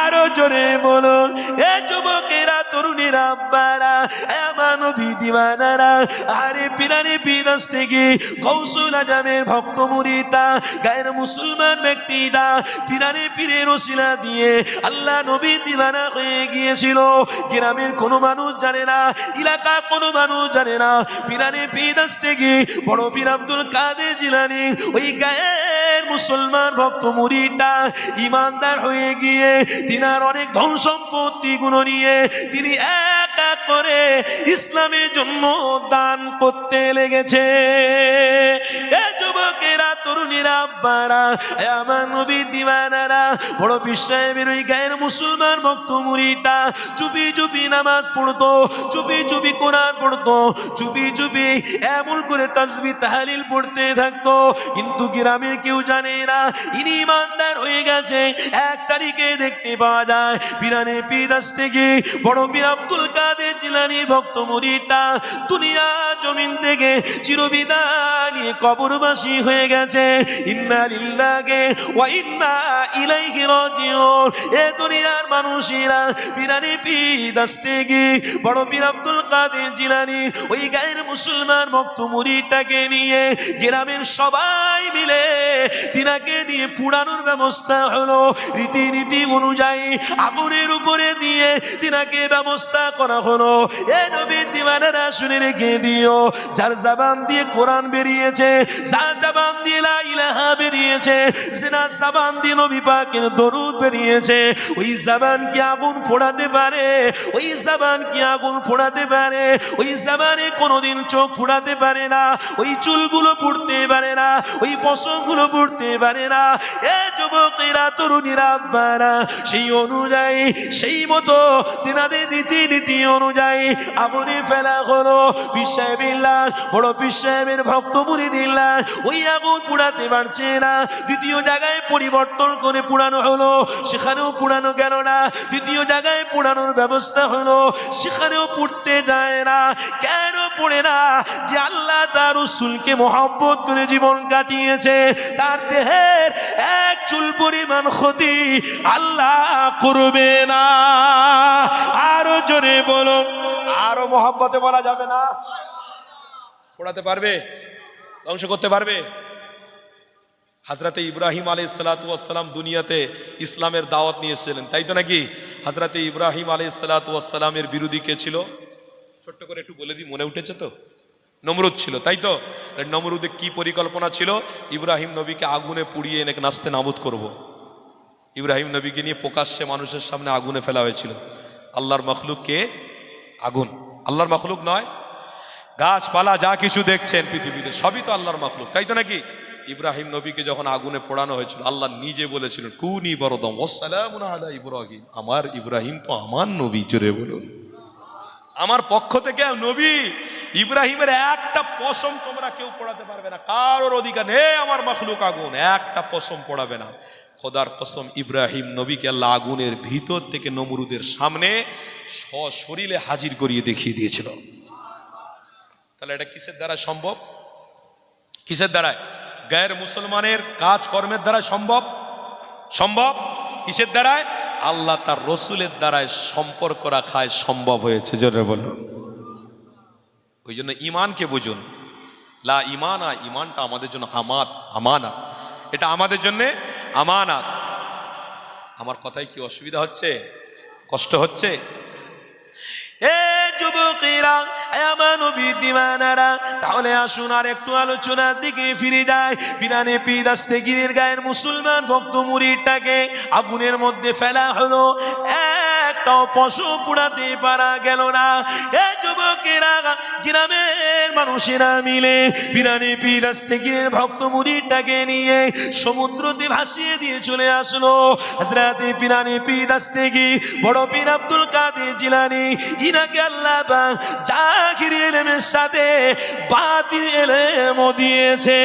আরো জোরে বলুন। এ যুবকেরা, তরুণীরা, আব্বারা, আমার নবী দিওয়ানারা, আরে পিরানে পিদাস্তেগি গৌসুল আজমের ভক্ত মুরিদা গায়ের মুসলমান ব্যক্তিটা পিরানে পীরের ওসিলা দিয়ে আল্লাহ নবী দিওয়ানা হয়ে গিয়েছিল। গ্রামের কোনো মানুষ জানে না, এলাকার কোনো মানুষ জানে না, পিরানে পিদাস্তেগি বড় পীর আব্দুল কাদের জিলানী ওই গায়ের মুসলমান ভক্ত মুরিদটা ইমানদার হয়ে গিয়ে তিনার অনেক ধন সম্পত্তি গুলো নিয়ে তিনি এক এক করে ইসলামের জন্য দান করতে লেগেছে। এ যুবকেরা, তরুণীরা, আব্বারা, আমার নবী দিওয়ানারা, বড় পীর সাহেবের ওই গায়ের মুসলমান ভক্ত মুরিদটা চুপি চুপি নামাজ পড়তো, চুপি চুপি কোরআন পড়তো, চুপি চুপি এমন করে তাসবিহ তাহলিল পড়তে থাকতো, কিন্তু গ্রামের কেউ জানে না ইনি ইমানদার হয়ে গেছে। 1 তারিখে দেখতে পাওয়া যায় পিরানে পিদাস্তেগি বড় পীর আব্দুল কাদের জিলানীর ভক্ত মুরিদটা দুনিয়া জমিন থেকে চিরবিদায় নিয়ে কবরবাসী হয়ে গেছে। ইন্না লিল্লাহি ওয়া ইন্না ইলাইহি রাজিউন। এ দুনিয়ার মানুষেরা পিরানে পিদাস্তেগি বড় পীর আব্দুল কাদের জিলানী ওই গায়ের মুসলমান ভক্ত মুরিদটাকে নিয়ে গ্রামের সবাই মিলে তিনাকে নিয়ে পুড়ানোর ব্যবস্থা হলো। রীতিনীতি অনুযায়ী আগুনের উপরে দিয়ে তিনাকে ব্যবস্থা করা হলো। এ নবী দিওয়ানারা, শুনে রেখে দিও, যার জবান দিয়ে কোরআন বেরিয়েছে, যার জবান দিয়ে লা ইলাহা বেরিয়েছে, যার জবান দিয়ে নবী পাকের দরুদ বেরিয়েছে, ওই জবান কি আগুন পোড়াতে পারে? ওই জবান কি আগুন পোড়াতে পারে? ওই জবানে কোনোদিন চোখ পোড়াতে পারে না, ওই চুলগুলো পুড়তে পারে না, ওই পশমগুলো পুড়তে পারে না। এ যুবকেরা, তরুণীরা, আব্বারা, সেই অনুযায়ী সেই মতো তিনাদের রীতিনীতি অনুযায়ী আগুনে ফেলা হলো। পীর সাহেবের লাশ, বড় পীর সাহেবের ভক্ত মুরিদের লাশ ওই আগুন পুড়াতে পারছে না। দ্বিতীয় জায়গায় পরিবর্তন করে পুড়ানো হলো, সেখানেও পুড়ানো গেল না। দ্বিতীয় জায়গায় পুড়ানোর ব্যবস্থা হলো, সেখানেও পুড়তে যায় না। কেন পড়ে না? যে আল্লাহ তার রাসূলকে মহব্বত করে জীবন কাটিয়েছে, তার দেহের এক চুল পরিমাণ ক্ষতি আল্লাহ করবে না। আরো জোরে বলো, আরো মহব্বতে বলা যাবে না? পোড়াতে পারবে? ধ্বংস করতে পারবে? হযরতে ইব্রাহিম আলাইহিসসালাম দুনিয়াতে ইসলামের দাওয়াত নিয়ে এসেছিলেন, তাই তো নাকি? হযরতে ইব্রাহিম আলাইহিসসালামের বিরোধী কে ছিল? ছোট্ট করে একটু বলে দিই, মনে উঠেছে তো? নমরুদ ছিল, তাই তো? নমরুদের কি পরিকল্পনা ছিল? ইব্রাহিম নবীকে আগুনে পুড়িয়ে এনে নাস্তে নাবুদ করব। ইব্রাহিম নবীকে নিয়ে প্রকাশ্যে মানুষের সামনে আগুনে ফেলা হয়েছিল। আল্লাহর মখলুক কে? আগুন। আল্লাহর মখলুক নয়? গাছপালা যা কিছু দেখছেন পৃথিবীতে সবই তো আল্লাহর মখলুক, তাই তো নাকি? ইব্রাহিম নবীকে যখন আগুনে পোড়ানো হয়েছিল, আল্লাহ নিজে বলেছিলেন কুনি বরদম ওয়াসসালামুন আলা ইব্রাহিম, আমার ইব্রাহিম তো আমার নবী, জোরে বলুন। আমার পক্ষ থেকে নবী ইব্রাহিমের একটা পশম তোমরা কেউ পোড়াতে পারবে না, কারোর অধিকার নেই। আমার মখলুক আগুন, একটা পশম পোড়াবে না। খোদার কসম, ইব্রাহিম নবীকে আল্লাহ আগুনের ভিতর থেকে নমরুদের সামনে সশরীরে হাজির করিয়ে দেখিয়ে দিয়েছিল। তাহলে এটা কিসের দ্বারা সম্ভব? কিসের দ্বারায়? গায়ের মুসলমানের কাজ কর্মের দ্বারা সম্ভব। সম্ভব কিসের দ্বারায়? আল্লাহ তার রসুলের দ্বারায় সম্পর্ক রাখায় সম্ভব হয়েছে, জোরে বলুন। ওই জন্য ইমানকে বুঝুন। লা ইমানা, ইমানটা আমাদের জন্য আমানাত, এটা আমাদের জন্য আমানাত। আমার কথায় কি অসুবিধা হচ্ছে? কষ্ট হচ্ছে? এ যুবকেরা, আমার নবীর দিওয়ানারা, তাহলে আসুন আর একটু আলোচনার দিকে ফিরে যায়। পিরানে পীর দাস্তেগীরের গায়ের মুসলমান ভক্ত মুরিদটাকে আগুনের মধ্যে ফেলা হলো, একটাও পশম পোড়াতে পারা গেল না। এ যুবকেরা, গ্রামের মানুষেরা মিলে পিরানে পীর দাস্তেগীরের ভক্ত মুরিদটাকে নিয়ে সমুদ্রতে ভাসিয়ে দিয়ে চলে আসলো। হযরতে পিরানে পীর দাস্তেগীর বড় পীর আব্দুল কাদের জিলানী, ইনাকে আল্লাহ জাহির ইলমের সাথে বাতিল ইলম দিয়েছে।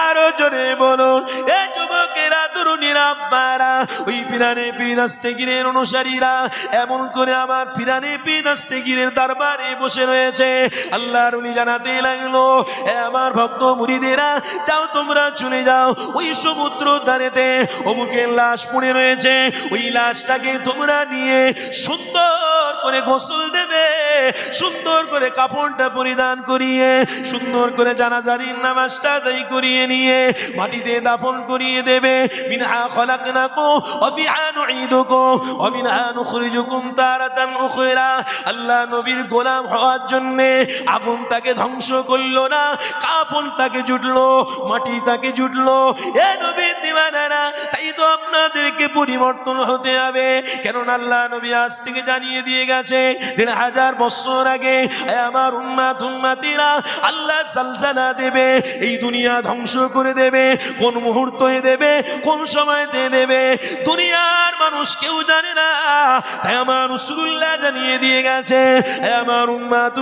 আরো জোরে বলুন। এ যুবকেরা, তরুণীরা, আব্বারা, ওই পিরানে পীর দাস্তেগীরের অনুসারীরা এমন করে আমার পিরানে পীর দাস্তেগীরের দরবারে বসে রয়েছে। আল্লাহর ওলি জানাতে লাগলো, এ আমার ভক্ত মুরিদেরা, যাও তোমরা চলে যাও ওই সমুদ্র ধারেতে অমুকের লাশ পড়ে রয়েছে, ওই লাশটাকে তোমরা নিয়ে সুন্দর করে গোসল দেবে, সুন্দর করে কাপড়টা পরিধান করিয়ে, সুন্দর করে জানাজারির নামাজটা আদায় করিয়ে নিয়ে মাটিতে দাফন করিয়ে দেবে। মিনহা খলাকনাকুম ওয়া ফিহা নুঈদুকুম ওয়া মিনহা নুখরিজুকুম তারাতান উখরা। আল্লাহ নবীর গোলাম হওয়ার জন্য আগুন তাকে ধ্বংস করলো না, কাফন তাকে জুটলো, মাটি তাকে জুটলো। এ নবীর দিওয়ানারা, তাই তো আপনাদেরকে পরিবর্তন হতে হবে। কেননা আল্লাহ নবী আজ থেকে জানিয়ে দিয়ে গেছে ১৫০০ বছর আগে আমার উম্মতিরা আল্লাহ সালসালা দেবে, এই দুনিয়া ধ্বংস করে দেবে। কোন মুহূর্তে দেবে, কোন সময়তে দেবে, দুনিয়ার মানুষ কেউ জানে না। তাই আমার রাসূলুল্লাহ জানিয়ে দিয়ে গেছে, আমার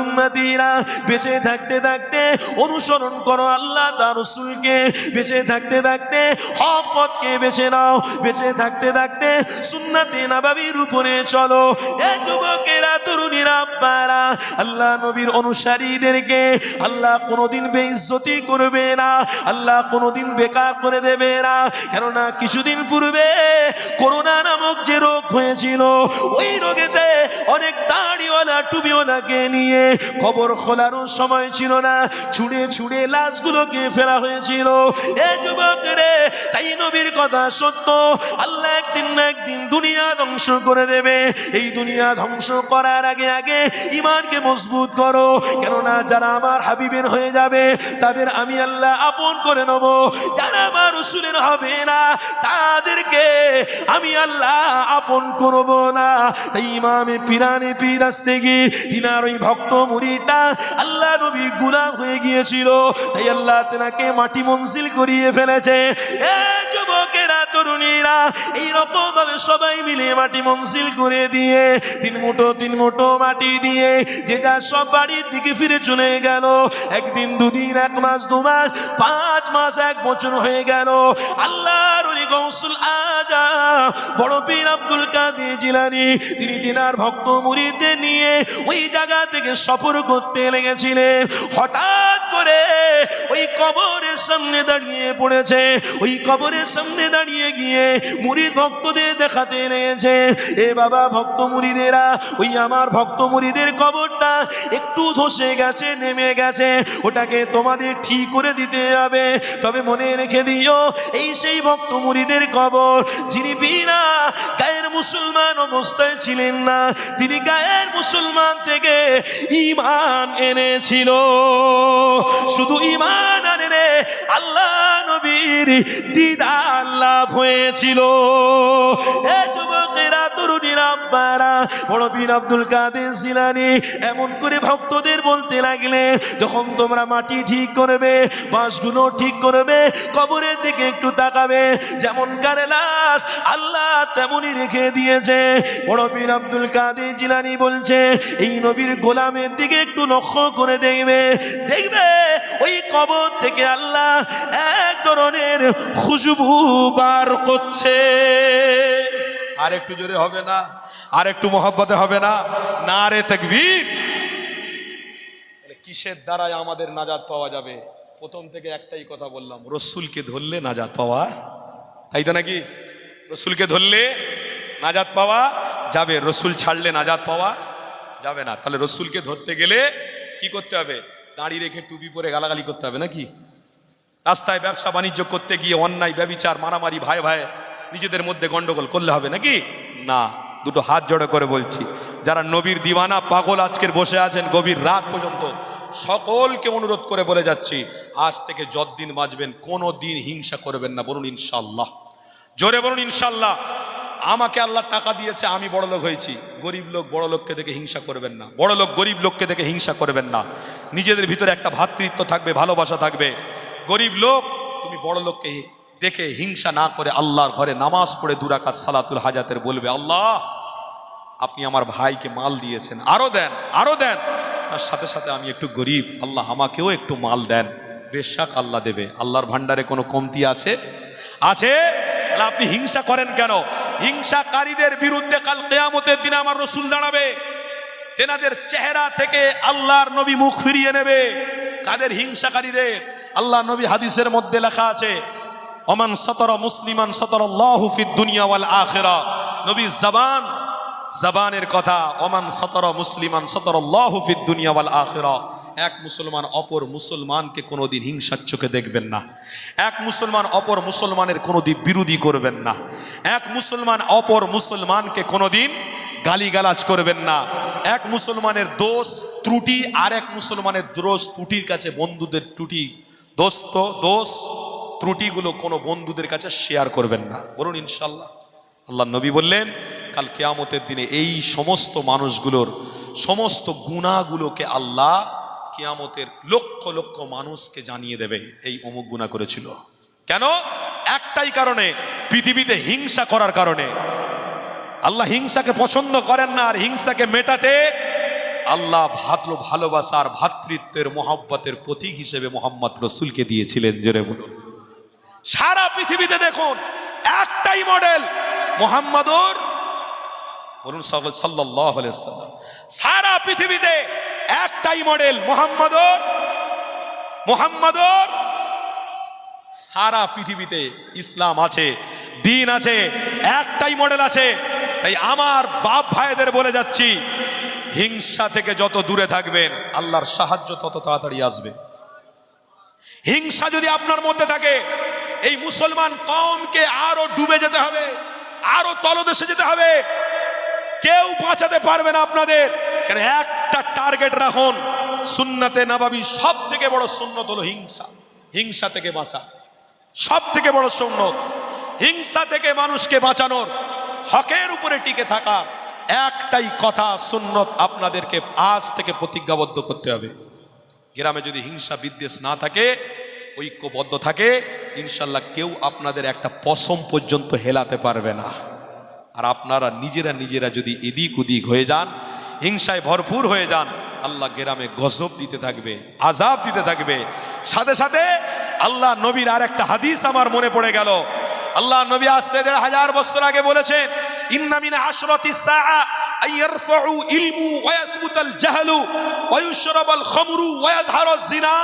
উম্মতিরা বেঁচে থাকতে থাকতে অনুসরণ করো আল্লাহ তার রাসূলকে, বেঁচে থাকতে থাকতে হক পথকে বেছে নাও, বেঁচে থাকতে থাকতে সুন্নাতে নববীর উপরে চলো। এ যুবকেরা, তরুণীরা, আব্বারা, আল্লাহ নবীর অনুসারীদেরকে আল্লাহ কোনোদিন বেইজ্জতি করবে না, আল্লাহ কোনোদিন বেকার করে দেবে না। কেননা কিছুদিন পূর্বে করোনা নামক যে রোগ হয়েছিল, ওই রোগেতে অনেক দাড়িওয়ালা টুপিওয়ালাকে নিয়ে কবর খোলারও সময় ছিল না, ছুঁড়ে ছুঁড়ে লাশগুলোকে ফেলা হয়েছিল। এ যুবক রে, তাই নবীর কথা সত্য, আল্লাহ একদিন না একদিন দুনিয়া ধ্বংস করে দেবে। এই দুনিয়া ধ্বংস করার আগে আগে ইমানকে মজবুত করো। কেননা যারা আমার হাবিবের হয়ে যাবে তাদের আমি আল্লাহ আপন করে নেব, যারা আমার রাসূলের হবে না তাদেরকে আমি আল্লাহ আপন করব না। তাই ইমামে পিরানে পীর দাস্তেগীর তিনার ওই ভক্ত মুরিদটা আল্লাহ নবী গুনাহ হয়ে গিয়েছিল, তাই আল্লাহ তেনাকে মাটি মনজিল করিয়ে ফেলেছে। এ যুবকেরা, তরুণীরা, এইরকম ভাবে সবাই মিলে মাটি মনজিল করে দিয়ে তিন মুঠো মাটি দিয়ে যে যা সব বাড়ির দিকে ফিরে চলে গেল। একদিন, দুদিন, 1 মাস, 2 মাস, 5 মাস, 1 বছর হয়ে গেল। আল্লাহর ওলি গৌসুল আজম বড় পীর আব্দুল কাদের জিলানী তিনি তিনার ভক্ত মুরিদদের নিয়ে ওই জায়গা থেকে সফর করতে লেগেছিলেন। হঠাৎ করে ওই কবরের সামনে দাঁড়িয়ে পড়েছে। ওই কবরের সামনে দাঁড়িয়ে গিয়ে মুরিদ ভক্তদের দেখাতে লেগেছে, এ বাবা ভক্ত মুরিদেরা, ওই আমার ভক্ত মুরিদের কবরটা একটু ধসে গেছে, নেমে গেছে, ওটাকে তোমাদের ঠিক করে দিতে হবে। তবে মনে রেখে দিও, এই সেই ভক্ত মুরিদের কবর যিনি বিনা গায়ের মুসলমান অবস্থায় ছিলেন না, তিনি গায়ের মুসলমান থেকে ঈমান এনেছিল। শুধু ঈমান আনে আল্লাহ নবীর দিদার লাভ হয়েছিল। এ যুবকেরা, তরুণীরা, আব্বারা, বড় পীর আব্দুল কাদের জিলানী এমন করে ভক্তদের বলতে লাগলে, যখন তোমরা মাটি ঠিক করবে, বাঁশগুলো ঠিক করবে, কবরের দিকে একটু তাকাবে, যেমন কারে লাশ আল্লাহ তেমনই রেখে দিয়েছে। বড় পীর আব্দুল কাদের জিলানী বলছে, এই নবীর গোলামের দিকে একটু লক্ষ্য করে দেখবে, দেখবে ওই কবর থেকে আল্লাহ এক ধরনের খুশবু বার করছে। আর একটু জোরে হবে না? আর একটু মহব্বতে হবে না? নারে তাকবীর! কিসের দ্বারাই আমাদের নাজাত পাওয়া যাবে? প্রথম থেকে একটাই কথা বললাম, রসুলকে ধরলে নাজাত পাওয়া, তাই তো নাকি? রসুলকে ধরলে নাজাত পাওয়া যাবে, রসুল ছাড়লে নাজাত পাওয়া যাবে না। তাহলে রসুলকে ধরতে গেলে কি করতে হবে? দাড়ি রেখে টুপি পরে গালাগালি করতে হবে নাকি? রাস্তায় ব্যবসা বাণিজ্য করতে গিয়ে অন্যায়, ব্যভিচার, মারামারি, ভাই ভাই নিজেদের মধ্যে গন্ডগোল করলে হবে নাকি? না। দুটো হাত জড়ো করে বলছি, যারা নবীর দিওয়ানা পাগল আজকের বসে আছেন গভীর রাত পর্যন্ত, সকলকে অনুরোধ করে বলে যাচ্ছি, আজ থেকে যতদিন বাঁচবেন কোনো দিন হিংসা করবেন না। বলুন ইনশাআল্লাহ, জোরে বলুন ইনশাআল্লাহ। আমাকে আল্লাহ টাকা দিয়েছে, আমি বড় লোক হয়েছি, গরিব লোক বড় লোককে দেখে হিংসা করবেন না, বড় লোক গরিব লোককে দেখে হিংসা করবেন না। নিজেদের ভিতরে একটা ভ্রাতৃত্ব থাকবে, ভালোবাসা থাকবে। গরিব লোক তুমি বড় লোককে দেখে হিংসা না করে আল্লাহর ঘরে নামাজ পড়ে 2 রাকাত সালাতুল হাজাতের বলবে, আল্লাহ আপনি আমার ভাইকে মাল দিয়েছেন, আরো দেন, আরো দেন। তার সাথে সাথে আমি একটু গরিব, আল্লাহ আমাকেও একটু মাল দেন। বেশক আল্লাহ দেবে। আল্লাহর ভান্ডারে কোনো কমতি আছে? আছে? আপনি হিংসা করেন কেন? হিংসাকারীদের বিরুদ্ধে কাল কিয়ামতের দিনে আমার রসুল দাঁড়াবে, তেনাদের চেহারা থেকে আল্লাহর নবী মুখ ফিরিয়ে নেবে। কাদের? হিংসাকারীদের। আল্লাহ নবী হাদিসের মধ্যে লেখা আছে, ওমান সাতারা মুসলিমান সাতারাল্লাহু ফিদ দুনিয়া ওয়াল আখিরা। নবী জবানের কথা, ওমান সাতারা মুসলিমান সাতারাল্লাহু ফিদ দুনিয়া ওয়াল আখিরা। এক মুসলমান অপর মুসলমানকে কোনোদিন হিংসার চোখে দেখবেন না। এক মুসলমান অপর মুসলমানের কোনোদিন বিরোধী করবেন না। এক মুসলমান অপর মুসলমানকে কোনোদিন গালিগালাজ করবেন না। এক মুসলমানের দোষ ত্রুটি আর এক মুসলমানের দোষ ত্রুটির কাছে, বন্ধুদের ত্রুটি দোষ ত্রুটিগুলো কোনো বন্ধুদের কাছে শেয়ার করবেন না। বলুন ইনশাআল্লাহ। আল্লাহ নবী বললেন, কাল কিয়ামতের দিনে এই সমস্ত মানুষগুলোর সমস্ত গুনাহগুলোকে আল্লাহ কিয়ামতের লক্ষ লক্ষ মানুষকে জানিয়ে দেবে, এই অমুক গুনাহ করেছিল। কেন? একটাই কারণে, পৃথিবীতে হিংসা করার কারণে। আল্লাহ হিংসাকে পছন্দ করেন না, আর হিংসাকে মেটাতে আল্লাহ ভালোবাসার, ভ্রাতৃত্বের, মহব্বতের প্রতীক হিসেবে মোহাম্মদ রসুলকে দিয়েছিলেন। জোরে বলুন। সারা পৃথিবীতে দেখুন একটাই মডেল মুহাম্মাদুর, বলুন সাল্লাল্লাহু আলাইহি ওয়াসাল্লাম। সারা পৃথিবীতে একটাই মডেল মুহাম্মাদুর। সারা পৃথিবীতে ইসলাম আছে, দিন আছে, একটাই মডেল আছে। তাই আমার বাপ ভাইদের বলে যাচ্ছি, হিংসা থেকে যত দূরে থাকবেন আল্লাহর সাহায্য তত তাড়াতাড়ি আসবে। হিংসা যদি আপনার মধ্যে থাকে, এই মুসলমান কওমকে আরো ডুবে যেতে হবে, আরো তলদেশে যেতে হবে। কেউ বাঁচাতে পারবে না আপনাদের। কারণ একটা টার্গেট রাখুন, সুন্নতে নববী সব থেকে বড় সুন্নত হলো হিংসা। হিংসা থেকে বাঁচা সব থেকে বড় সুন্নত। হিংসা থেকে মানুষকে বাঁচানোর, হকের উপরে টিকে থাকা একটাই কথা, সুন্নত আপনাদেরকে আজ থেকে প্রতিজ্ঞাবদ্ধ করতে হবে। গ্রামে যদি হিংসা বিদ্বেষ না থাকে, ঐক্যবদ্ধ থাকে, ইনশাল্লাহ কেউ আপনাদের একটা পশম পর্যন্ত হেলাতে পারবে না। আর আপনারা নিজেরা যদি এদিক ওদিক হয়ে যান, হিংসায় ভরপুর হয়ে যান, আল্লাহ গ্রামে গজব দিতে থাকবে, আযাব দিতে থাকবে। সাথে সাথে আল্লাহ নবীর আর একটা হাদিস আমার মনে পড়ে গেল। আল্লাহ নবী আসতে 1500 বছর আগে বলেছেন, ইন্না মিন আশরাতিস সাআ আইয়ারফাউ ইলমু ওয়া ইয়াসবুতাল জাহলু ওয়া ইউশরাবাল খামরু ওয়া ইয়াজহারুজ জিনা।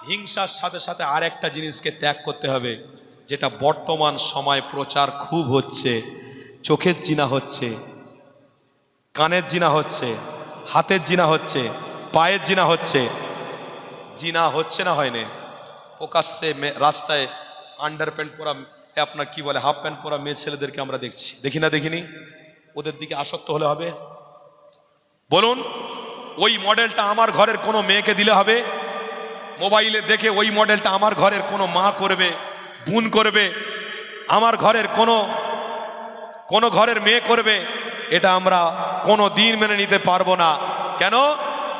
হিংসার সাথে সাথে আর একটা জিনিসকে ত্যাগ করতে হবে, যেটা বর্তমান সময় প্রচার খুব হচ্ছে। চোখের জিনা হচ্ছে, কানের জিনা হচ্ছে, হাতের জিনা হচ্ছে, পায়ের জিনা হচ্ছে। জিনা হচ্ছে না হয়নি? প্রকাশ্যে রাস্তায় আন্ডার প্যান্ট পরা, আপনার কি বলে, হাফ প্যান্ট পরা মেয়ে ছেলেদেরকে আমরা দেখছি, দেখি না দেখিনি? ওদের দিকে আসক্ত হলে হবে? বলুন, ওই মডেলটা আমার ঘরের কোনো মেয়েকে দিলে হবে? মোবাইলে দেখে ওই মডেলটা আমার ঘরের কোনো মা করবে, বোন করবে, আমার ঘরের কোনো ঘরের মেয়ে করবে? এটা আমরা কোনো দিন মেনে নিতে পারবো না। কেন?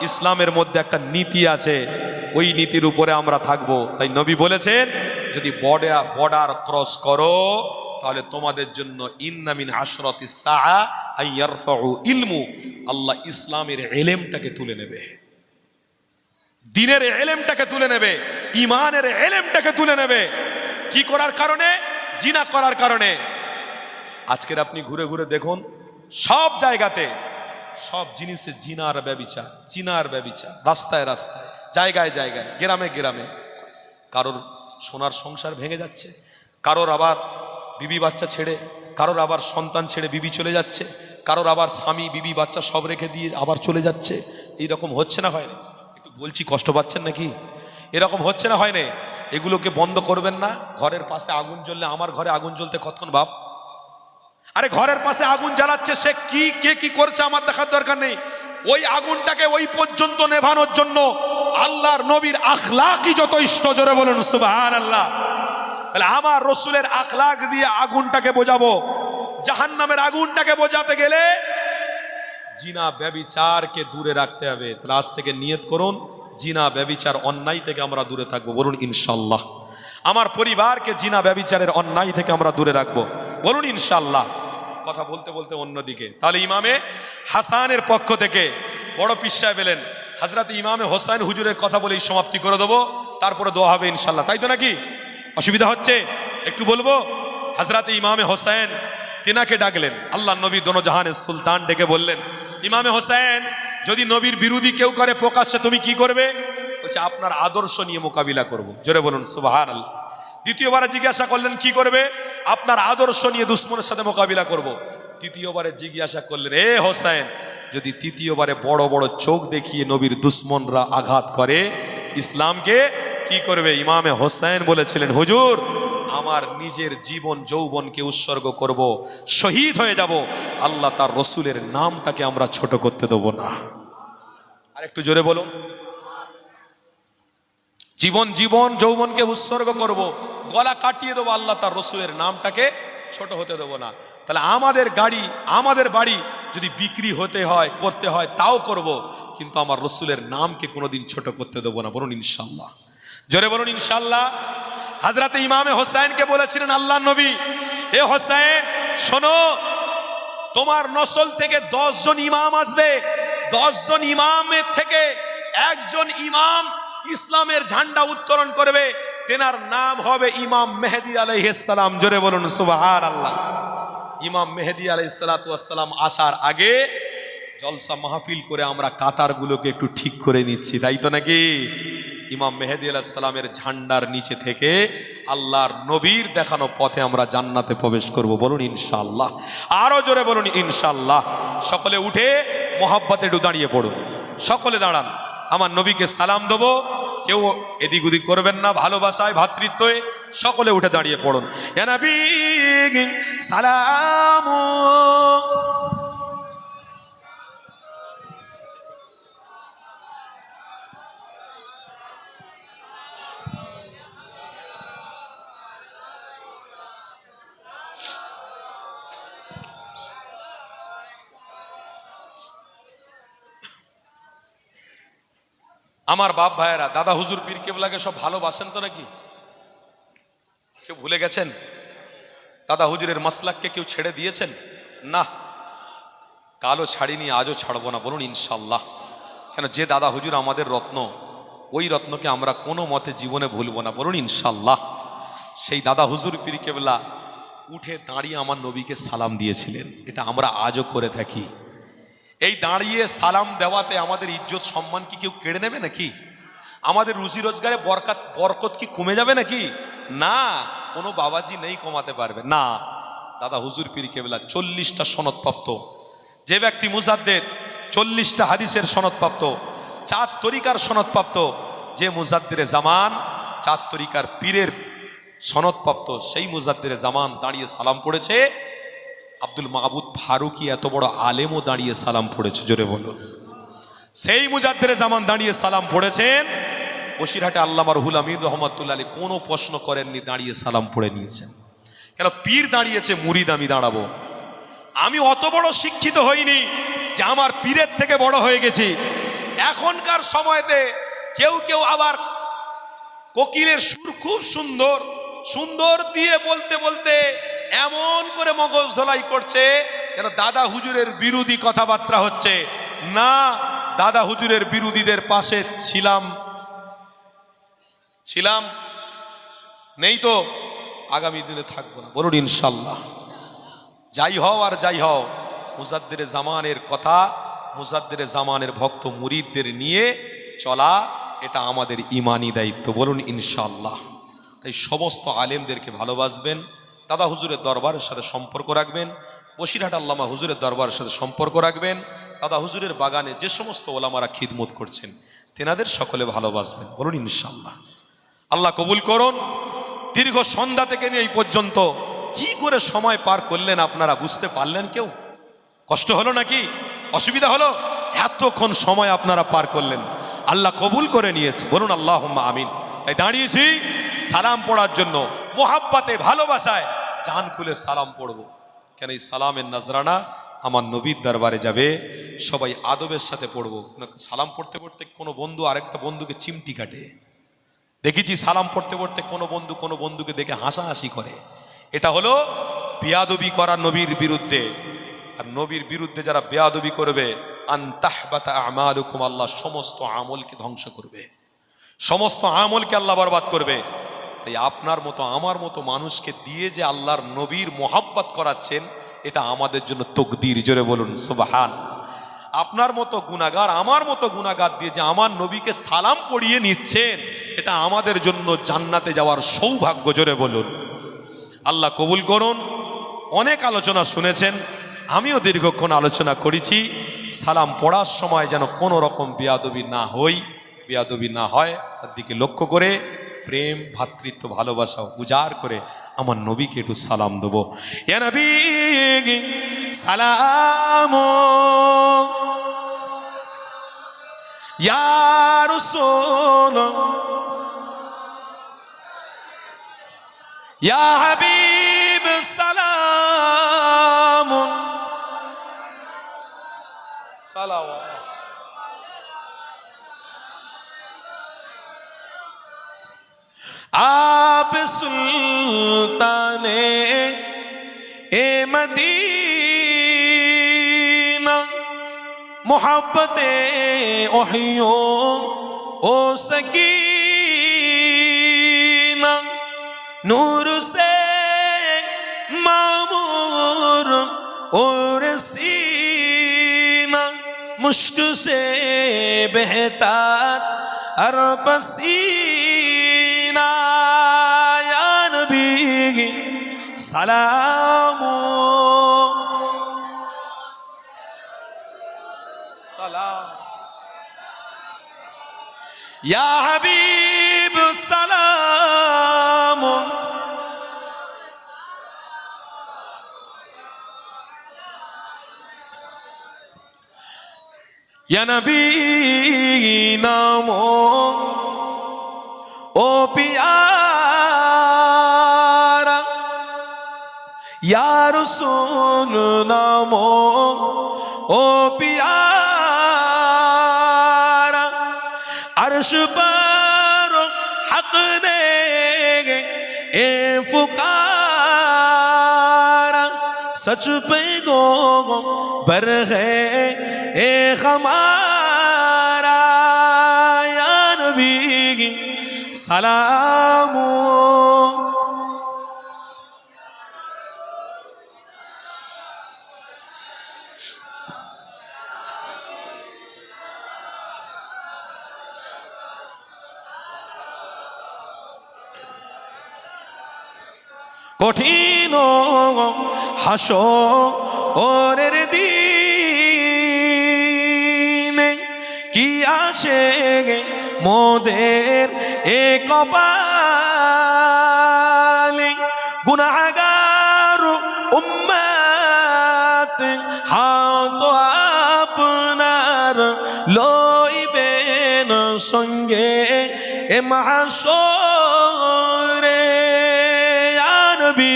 ইসলামের মধ্যে একটা নীতি আছে, ওই নীতির উপরে আমরা থাকবো। তাই নবী বলেছেন, যদি বর্ডার ক্রস করো তাহলে তোমাদের জন্য ইন্না মিন আশরাতিস সাআ আইয়ারফাউ ইলমু, আল্লাহ ইসলামের ইলমটাকে তুলে নেবে, দ্বীনের ইলমটাকে তুলে নেবে, ঈমানের ইলমটাকে তুলে নেবে। কি করার কারণে? জিনা করার কারণে। আজকের আপনি ঘুরে ঘুরে দেখুন, সব জায়গাতে সব জিনিসে জিনার ব্যভিচার, জিনার ব্যভিচার, রাস্তায় রাস্তায়, জায়গায় জায়গায়, গ্রামে গ্রামে। কারোর সোনার সংসার ভেঙে যাচ্ছে, কারোর আবার বিবি বাচ্চা ছেড়ে, কারোর আবার সন্তান ছেড়ে বিবি চলে যাচ্ছে, কারোর আবার স্বামী বিবি বাচ্চা সব রেখে দিয়ে আবার চলে যাচ্ছে। এইরকম হচ্ছে না, হয় না? একটু বলছি, কষ্ট পাচ্ছেন নাকি? এরকম হচ্ছে না, হয় না? এগুলোকে বন্ধ করবেন না? ঘরের পাশে আগুন জ্বললে, আমার ঘরে আগুন জ্বলতে কতক্ষণ বাপ? আরে ঘরের পাশে আগুন জ্বালাচ্ছে, সে কে কি করছে আমার দেখার দরকার নেই। ওই আগুনটাকে ওই পর্যন্ত নেভানোর জন্য আল্লাহর নবীর আখলাকই যথেষ্ট। জোরে বলুন সুবহানাল্লাহ। তাহলে আমার রসুলের আখলাক দিয়ে আগুনটাকে বোঝাবো। জাহান্নামের আগুনটাকে বোঝাতে গেলে জিনা ব্যভিচারকে দূরে রাখতে হবে। তাহলে আজ থেকে নিয়ত করুন, জিনা ব্যভিচার অন্যায় থেকে আমরা দূরে থাকবো। বলুন ইনশাআল্লাহ। আমার পরিবারকে জিনা ব্যভিচারের অন্যায় থেকে আমরা দূরে রাখবো। বলুন ইনশাআল্লাহ। কথা বলতে বলতে অন্যদিকে, তাহলে ইমামে হাসানের পক্ষ থেকে বড় পীর সাহেব এলেন, হযরত ইমামে হোসেন হুজুরের কথা বলেই সমাপ্তি করে দেবো, তারপরে দোয়া হবে ইনশাআল্লাহ। তাই তো নাকি? অসুবিধা হচ্ছে? একটু বলবো। হযরত ইমামে হোসেন তিনাকে ডাকলেন, আল্লাহ নবী দোনো জাহানের সুলতান ডেকে বললেন, ইমামে হোসেন, যদি নবীর বিরোধী কেউ করে প্রকাশ্যে তুমি কি করবে? বলছে, আপনার আদর্শ নিয়ে মোকাবিলা করব। জোরে বলুন সুবহানাল্লাহ। দ্বিতীয়বারে জিজ্ঞাসা করলেন, কি করবে? আপনার আদর্শ নিয়ে দুশ্মনের সাথে মোকাবিলা করব। তৃতীয়বারে জিজ্ঞাসা করলেন, এ হোসেন, যদি তৃতীয়বারে বড় বড় চোখ দেখিয়ে নবীর দুশ্মনরা আঘাত করে, ইসলামকে কি করবে? ইমামে হোসেন বলেছিলেন, হুজুর, আমার নিজের জীবন যৌবনকে উৎসর্গ করব, শহীদ হয়ে যাব, আল্লাহ তার রসুলের নামটাকে আমরা ছোট করতে দেব না। আর একটু জোরে বলুন। জীবন যৌবনকে উৎসর্গ করব, গলা কাটিয়ে দেবো, আল্লাহ তার রসুলের নামটাকে ছোট হতে দেবো না। তাহলে আমাদের বাড়ি যদি বিক্রি হতে হয়, করতে হয়, তাও করব, কিন্তু আমার রসুলের নামকে কোনোদিন ছোট করতে দেবো না। বলুন ইনশাআল্লাহ। জোরে বলুন ইনশাআল্লাহ। হযরত ইমামে হোসেনকে বলেছিলেন আল্লাহ নবী, এ হোসেন শোনো, তোমার নসল থেকে 10 জন ইমাম আসবে, 10 জন ইমামের থেকে একজন ইমাম ইসলামের ঝান্ডা উত্তোলন করবে, তেনার নাম হবে ইমাম মেহেদী আলাইহিস সালাম। জোরে বলুন সুবহানাল্লাহ। ইমাম মেহেদী আলাইহিস সালাতু ওয়াস সালাম আসার আগে জলসা মাহফিল করে আমরা কাতারগুলোকে একটু ঠিক করে নিচ্ছি, তাই তো নাকি? ইমাম মেহেদী আলাইহিস সালামের ঝান্ডার নিচে থেকে আল্লাহর নবীর দেখানো পথে আমরা জান্নাতে প্রবেশ করব। বলুন ইনশাআল্লাহ। আরো জোরে বলুন ইনশাআল্লাহ। সকলে উঠে মোহাব্বতে একটু দাঁড়িয়ে পড়ুন, সকলে দাঁড়ান, আমার নবীকে সালাম দেবো। কেউ এদিক ওদিক করবেন না, ভালোবাসায় ভ্রাতৃত্বে সকলে উঠে দাঁড়িয়ে পড়ুন। ইয়া নবী সালামু। আমার বাপ ভাইয়েরা, দাদা হুজুর পীর কেবলাকে সব ভালোবাসেন তো নাকি? কেউ ভুলে গেছেন? দাদা হুজুরের মাসলাককে কেউ ছেড়ে দিয়েছেন? না, কালও ছাড়িনি, আজও ছাড়বো না। বলুন ইনশাআল্লাহ। কেন? যে দাদা হুজুর আমাদের রত্ন, ওই রত্নকে আমরা কোনো মতে জীবনে ভুলবো না। বলুন ইনশাআল্লাহ। সেই দাদা হুজুর পীর কেবলা উঠে দাঁড়িয়ে আমার নবীকে সালাম দিয়েছিলেন, এটা আমরা আজও করে থাকি। এই দাঁড়িয়ে সালাম দেওয়াতে আমাদের ইজ্জত সম্মান কি কেউ কেড়ে নেবে নাকি? আমাদের রুজি রোজগারে বরকত কি কমে যাবে নাকি? না, কোনো বাবাজি নেই কমাতে পারবে না। দাদা হুজুর পীর কেবলা 40টা সনদপ্রাপ্ত যে ব্যক্তি মুজাদ্দেদ, 40টা হাদিসের সনদপ্রাপ্ত, 4 তরিকার সনদপ্রাপ্ত যে মুজাদ্দিরে জামান, 4 তরিকার পীরের সনদপ্রাপ্ত সেই মুজাদ্দিরে জামান দাঁড়িয়ে সালাম পড়েছে। আব্দুল মাহবুদ ফারুকি এত বড় আলেমও দাঁড়িয়ে সালাম পড়েছে, জোরে বলুন। সেই মুজাদ্দিরে জামান দাঁড়িয়ে সালাম পড়েছেন। বসিরহাটে আল্লামা রুহুল আমিন রহমাতুল্লাহ আলাইহি কোনো প্রশ্ন করেননি, দাঁড়িয়ে সালাম পড়ে নিয়েছেন। কেন? পীর দাঁড়িয়েছে, মুরিদ আমি দাঁড়াবো। আমি অত বড় শিক্ষিত হইনি যে আমার পীরের থেকে বড় হয়ে গেছি। এখনকার সময়তে কেউ কেউ আবার কোকিলের সুর খুব সুন্দর সুন্দর দিয়ে বলতে বলতে এমন করে মগজ ধোলাই করছে যেন দাদা হুজুরের বিরোধী কথাবার্তা হচ্ছে। না, দাদা হুজুরের বিরোধীদের পাশে ছিলাম নেই তো, আগামী দিনে থাকবো না, বলুন ইনশাল্লাহ। যাই হও আর যাই হও, মুজাদ্দিরে জামানের কথা, মুজাদ্দিরে জামানের ভক্ত মুরিদদের নিয়ে চলা, এটা আমাদের ইমানি দায়িত্ব, বলুন ইনশাল্লাহ। তাই সমস্ত আলেমদেরকে ভালোবাসবেন, দাদা হুজুরের দরবারের সাথে সম্পর্ক রাখবেন, বসিরহাট আল্লামা হুজুরের দরবারের সাথে সম্পর্ক রাখবেন। দাদা হুজুরের বাগানে যে সমস্ত ওলামারা খিদমত করছেন তেনাদের সকলে ভালোবাসবেন, বলুন ইনশাল্লাহ। আল্লাহ কবুল করুন। দীর্ঘ সন্ধ্যা থেকে নিয়ে এই পর্যন্ত কি করে সময় পার করলেন আপনারা বুঝতে পারলেন? কেউ কষ্ট হলো নাকি? অসুবিধা হলো? এতক্ষণ সময় আপনারা পার করলেন, আল্লাহ কবুল করে নিয়েছে, বলুন আল্লাহুম্মা আমিন। তাই দাঁড়িয়েছি সালাম পড়ার জন্য, মোহাব্বতে ভালোবাসায় জান খুলে সালাম পড়বো। কেন? এই সালামের নজরানা আমার নবীর দরবারে যাবে, সবাই আদবের সাথে পড়বো। সালাম পড়তে পড়তে কোনো বন্ধু আরেকটা বন্ধুকে চিমটি কাটে, দেখেছি সালাম পড়তে পড়তে কোনো বন্ধু কোনো বন্ধুকে দেখে হাসাহাসি করে। এটা হলো বেয়াদবি করা নবীর বিরুদ্ধে। আর নবীর বিরুদ্ধে যারা বেয়াদবি করবে, আনতাহবাতা আমালুকুম, আল্লাহ সমস্ত আমলকে ধ্বংস করবে, সমস্ত আমলকে আল্লাহ বরবাদ করবে। তাই আপনার মতো আমার মতো মানুষকে দিয়ে যে আল্লাহর নবীর মোহাব্বত করাচ্ছেন, এটা আমাদের জন্য তকদির, জোরে বলুন সুবহান। আপনার মতো গুনাহগার, আমার মতো গুনাহগার দিয়ে যে আমার নবীকে সালাম পড়িয়ে নিচ্ছেন, এটা আমাদের জন্য জান্নাতে যাওয়ার সৌভাগ্য, জোরে বলুন। আল্লাহ কবুল করুন। অনেক আলোচনা শুনেছেন, আমিও দীর্ঘক্ষণ আলোচনা করেছি। সালাম পড়ার সময় যেন কোনো রকম বেয়াদবি না হয় তার দিকে লক্ষ্য করে প্রেম, ভ্রাতৃত্ব, ভালোবাসা উজাড় করে আমার নবীকে একটু সালাম দেবো। ইয়া নবী সালাম, ইয়া রাসূল, ইয়া হাবিব সালাম, সালাওয়াত। आप सुल्ताने ए मदीना, मोहब्बते ओहियो ओ सकीना, नूर से मामूर और सीना, मुश्क से बेहतर अरबसीना, या नबी सलाम सलाम, या हबीब सलाम, या नबी नामो ओ प्यारा, या रसूल नामो ओ प्यारा, अर्श पर हक दे ए फुकारा, सच पे गो बर है ए हमारा, या नबी सलाम, কঠিন হাসরের দিন কি আসে মোদের এ কপালে গুনাহগার উম্মত হাত আপনার লইবেন সঙ্গে এ মাহশরে ইয়া নবী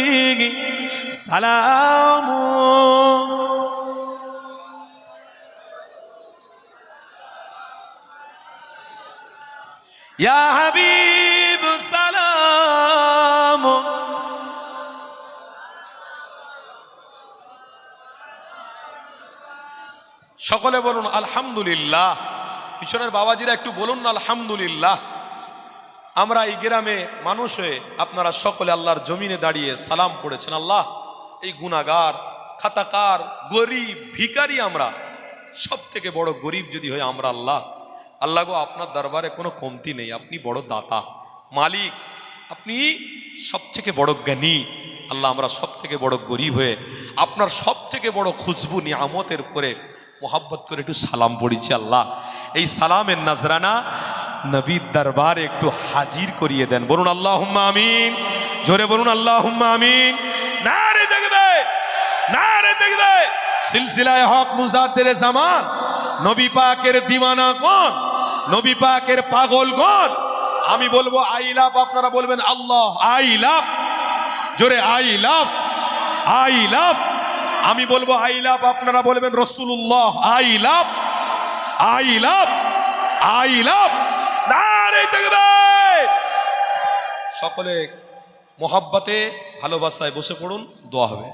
সালাম ইয়া হাবিব সালাম সকলে বলুন আলহামদুলিল্লাহ। পিছনের বাবাজিরা একটু বলুন না আলহামদুলিল্লাহ। আমরা এই গ্রামে মানুষ হয়ে আপনারা সকলে আল্লাহর জমিনে দাঁড়িয়ে সালাম পড়েছেন। আল্লাহ, এই গুনাহগার, খাতাকার, গরিব, ভিখারি, আমরা সব থেকে বড় গরিব যদি হয় আমরা, আল্লাহ আল্লাহ গো, আপনার দরবারে কোনো কমতি নেই। আপনি বড় দাতা, মালিক, আপনি সব থেকে বড় জ্ঞানী। আল্লাহ, আমরা সব থেকে বড় গরিব হয়ে আপনার সব থেকে বড় খুশবু নিয়ামতের উপরে মোহাব্বত করে একটু সালাম পড়েছি। আল্লাহ, এই সালামের নজরানা নবীর দরবারে একটু হাজির করিয়ে দেন। বলুন আল্লাহুম্মা আমিন, জোরে বলুন আল্লাহুম্মা আমিন। নারে দেখবে, নারে দেখবে। সিলসিলায়ে হক মুজাদ্দির জামান, নবী পাকের দিওয়ানা কোন, নবী পাকের পাগল কোন? আমি বলবো আই লাভ, আপনারা বলবেন আল্লাহ আই লাভ, জোরে আই লাভ, আই লাভ। আমি বলবো আই লাভ, আপনারা বলবেন রাসূলুল্লাহ I love, I love, I love. নারে দেখবে। সকলে মোহাব্বতে ভালোবাসায় বসে পড়ুন, দোয়া হবে।